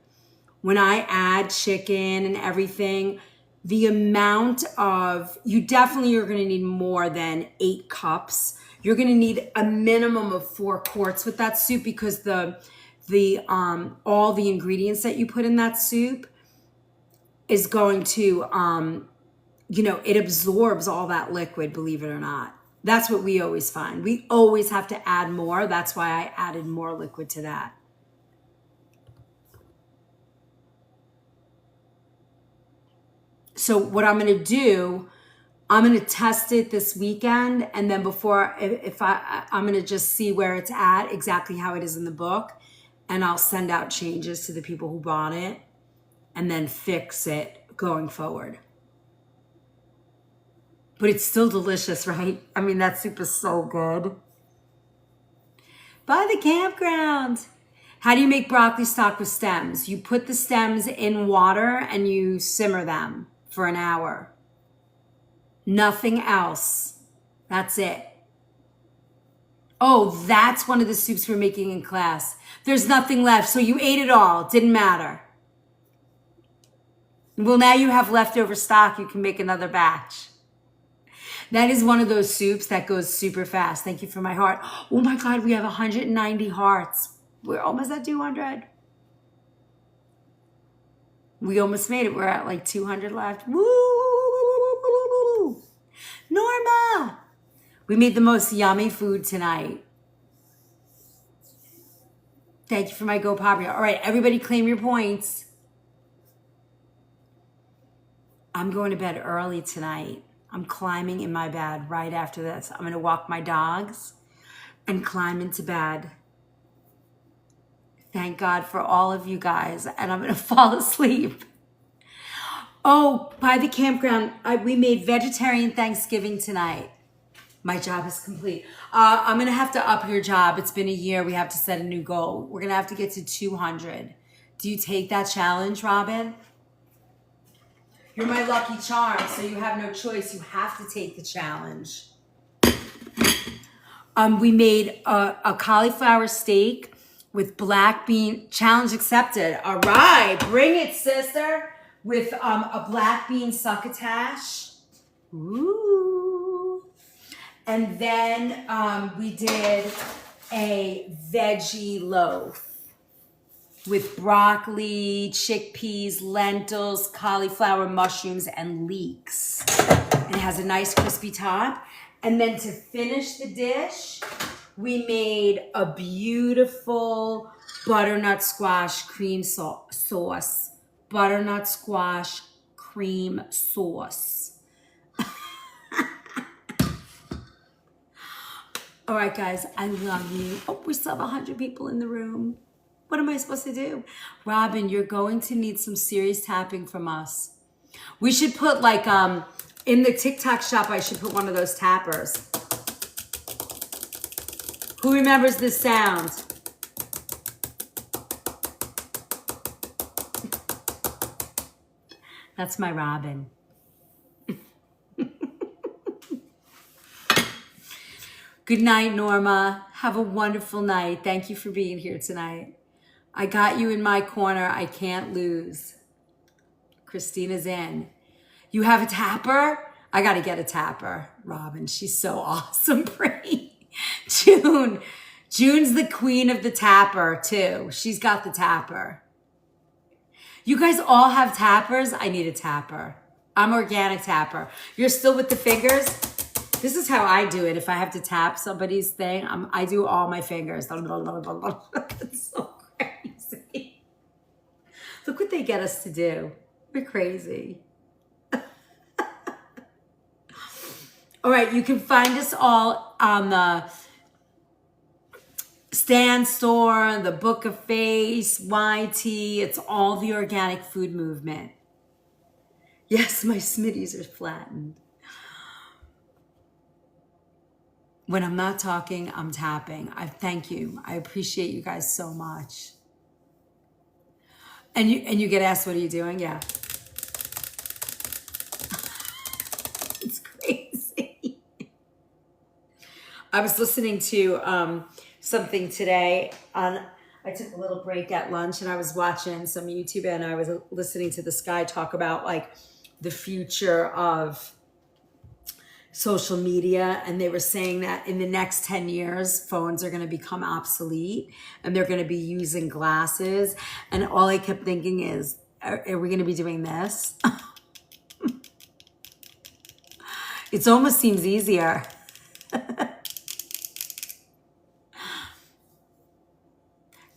when I add chicken and everything, the amount of, you definitely are going to need more than 8 cups. You're going to need a minimum of 4 quarts with that soup, because all the ingredients that you put in that soup is going to, you know, it absorbs all that liquid, believe it or not. That's what we always find. We always have to add more. That's why I added more liquid to that. So what I'm going to do, I'm going to test it this weekend. And then I'm going to just see where it's at, exactly how it is in the book. And I'll send out changes to the people who bought it and then fix it going forward. But it's still delicious, right? I mean, that soup is so good. By the campground. How do you make broccoli stock with stems? You put the stems in water and you simmer them for an hour. Nothing else. That's it. Oh, that's one of the soups we're making in class. There's nothing left, so you ate it all. Didn't matter. Well, now you have leftover stock. You can make another batch. That is one of those soups that goes super fast. Thank you for my heart. Oh my God, we have 190 hearts. We're almost at 200. We almost made it. We're at like 200 left. Woo! Norma! We made the most yummy food tonight. Thank you for my Go Papria. All right, everybody claim your points. I'm going to bed early tonight. I'm climbing in my bed right after this. I'm going to walk my dogs and climb into bed. Thank God for all of you guys. And I'm going to fall asleep. Oh, by the campground, we made vegetarian Thanksgiving tonight. My job is complete. I'm going to have to up your job. It's been a year. We have to set a new goal. We're going to have to get to 200. Do you take that challenge, Robin? You're my lucky charm, so you have no choice. You have to take the challenge. We made a cauliflower steak with black bean. Challenge accepted. All right, bring it, sister. With a black bean succotash. Ooh. And then we did a veggie loaf with broccoli, chickpeas, lentils, cauliflower, mushrooms, and leeks. And it has a nice crispy top. And then to finish the dish, we made a beautiful butternut squash cream sauce. Butternut squash cream sauce. All right, guys, I love you. Oh, we still have 100 people in the room. What am I supposed to do? Robin, you're going to need some serious tapping from us. We should put like, in the TikTok shop, I should put one of those tappers. Who remembers this sound? That's my Robin. Good night, Norma. Have a wonderful night. Thank you for being here tonight. I got you in my corner. I can't lose. Christina's in. You have a tapper? I got to get a tapper. Robin, she's so awesome. Pretty. June's the queen of the tapper too. She's got the tapper. You guys all have tappers? I need a tapper. I'm organic tapper. You're still with the fingers? This is how I do it. If I have to tap somebody's thing, I do all my fingers. It's so crazy. Look what they get us to do. We're crazy. All right, you can find us all on the Stand Store, the Book of Face, YT. It's all the organic food movement. Yes, my Smitties are flattened. When I'm not talking, I'm tapping. I thank you. I appreciate you guys so much. And you get asked, what are you doing? Yeah. It's crazy. I was listening to something today I took a little break at lunch and I was watching some YouTube and I was listening to this guy talk about like the future of social media, and they were saying that in the next 10 years, phones are going to become obsolete and they're going to be using glasses. And all I kept thinking is, are we going to be doing this? It almost seems easier.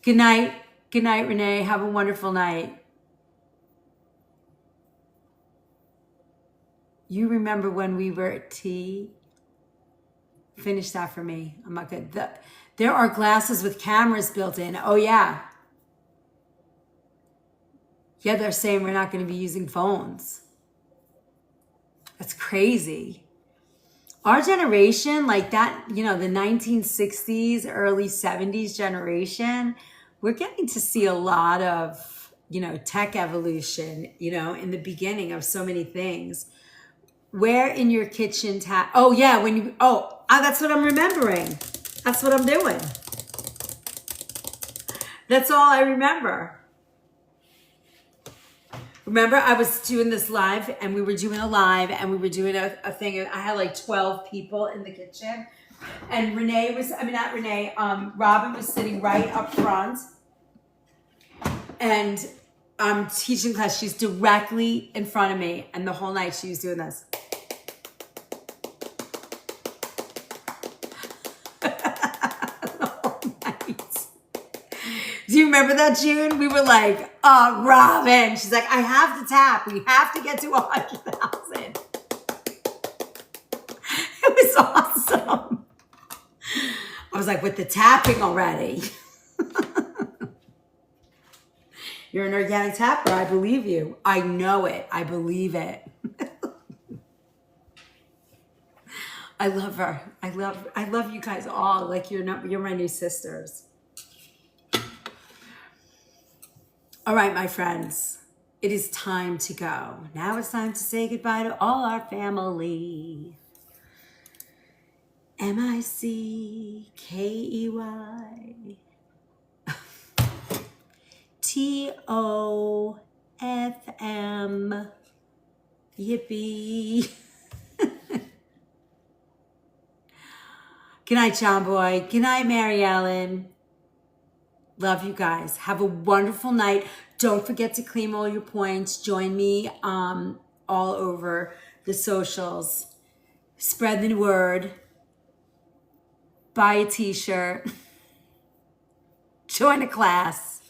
Good night. Good night, Renee. Have a wonderful night. You remember when we were at tea? Finish that for me. I'm not good. There are glasses with cameras built in. Oh, yeah. Yeah, they're saying we're not going to be using phones. That's crazy. Our generation, like that, you know, the 1960s, early 70s generation, we're getting to see a lot of, you know, tech evolution, you know, in the beginning of so many things. Where in your kitchen tap? Oh yeah, when you, that's what I'm remembering. That's what I'm doing. That's all I remember. Remember, I was doing this live and we were doing a live and we were doing a thing. I had like 12 people in the kitchen and Robin was sitting right up front and I'm teaching class. She's directly in front of me and the whole night she was doing this. Do you remember that, June? We were like, oh, Robin. She's like, I have to tap. We have to get to 100,000. It was awesome. I was like, with the tapping already. You're an organic tapper. I believe you. I know it. I believe it. I love her. I love you guys all. Like you're my new sisters. All right, my friends, it is time to go. Now it's time to say goodbye to all our family. MICKEY TOFM. Yippee. Good night, John Boy. Good night, Mary Ellen. Love you guys. Have a wonderful night. Don't forget to claim all your points. Join me all over the socials. Spread the word. Buy a t-shirt. Join a class.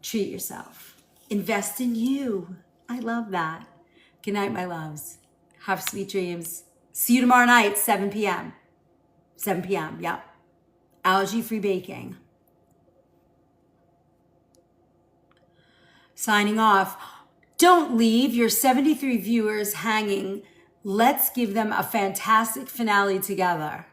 Treat yourself. Invest in you. I love that. Good night, my loves. Have sweet dreams. See you tomorrow night, 7 p.m. 7 p.m. Yep. Allergy-free baking. Signing off. Don't leave your 73 viewers hanging. Let's give them a fantastic finale together.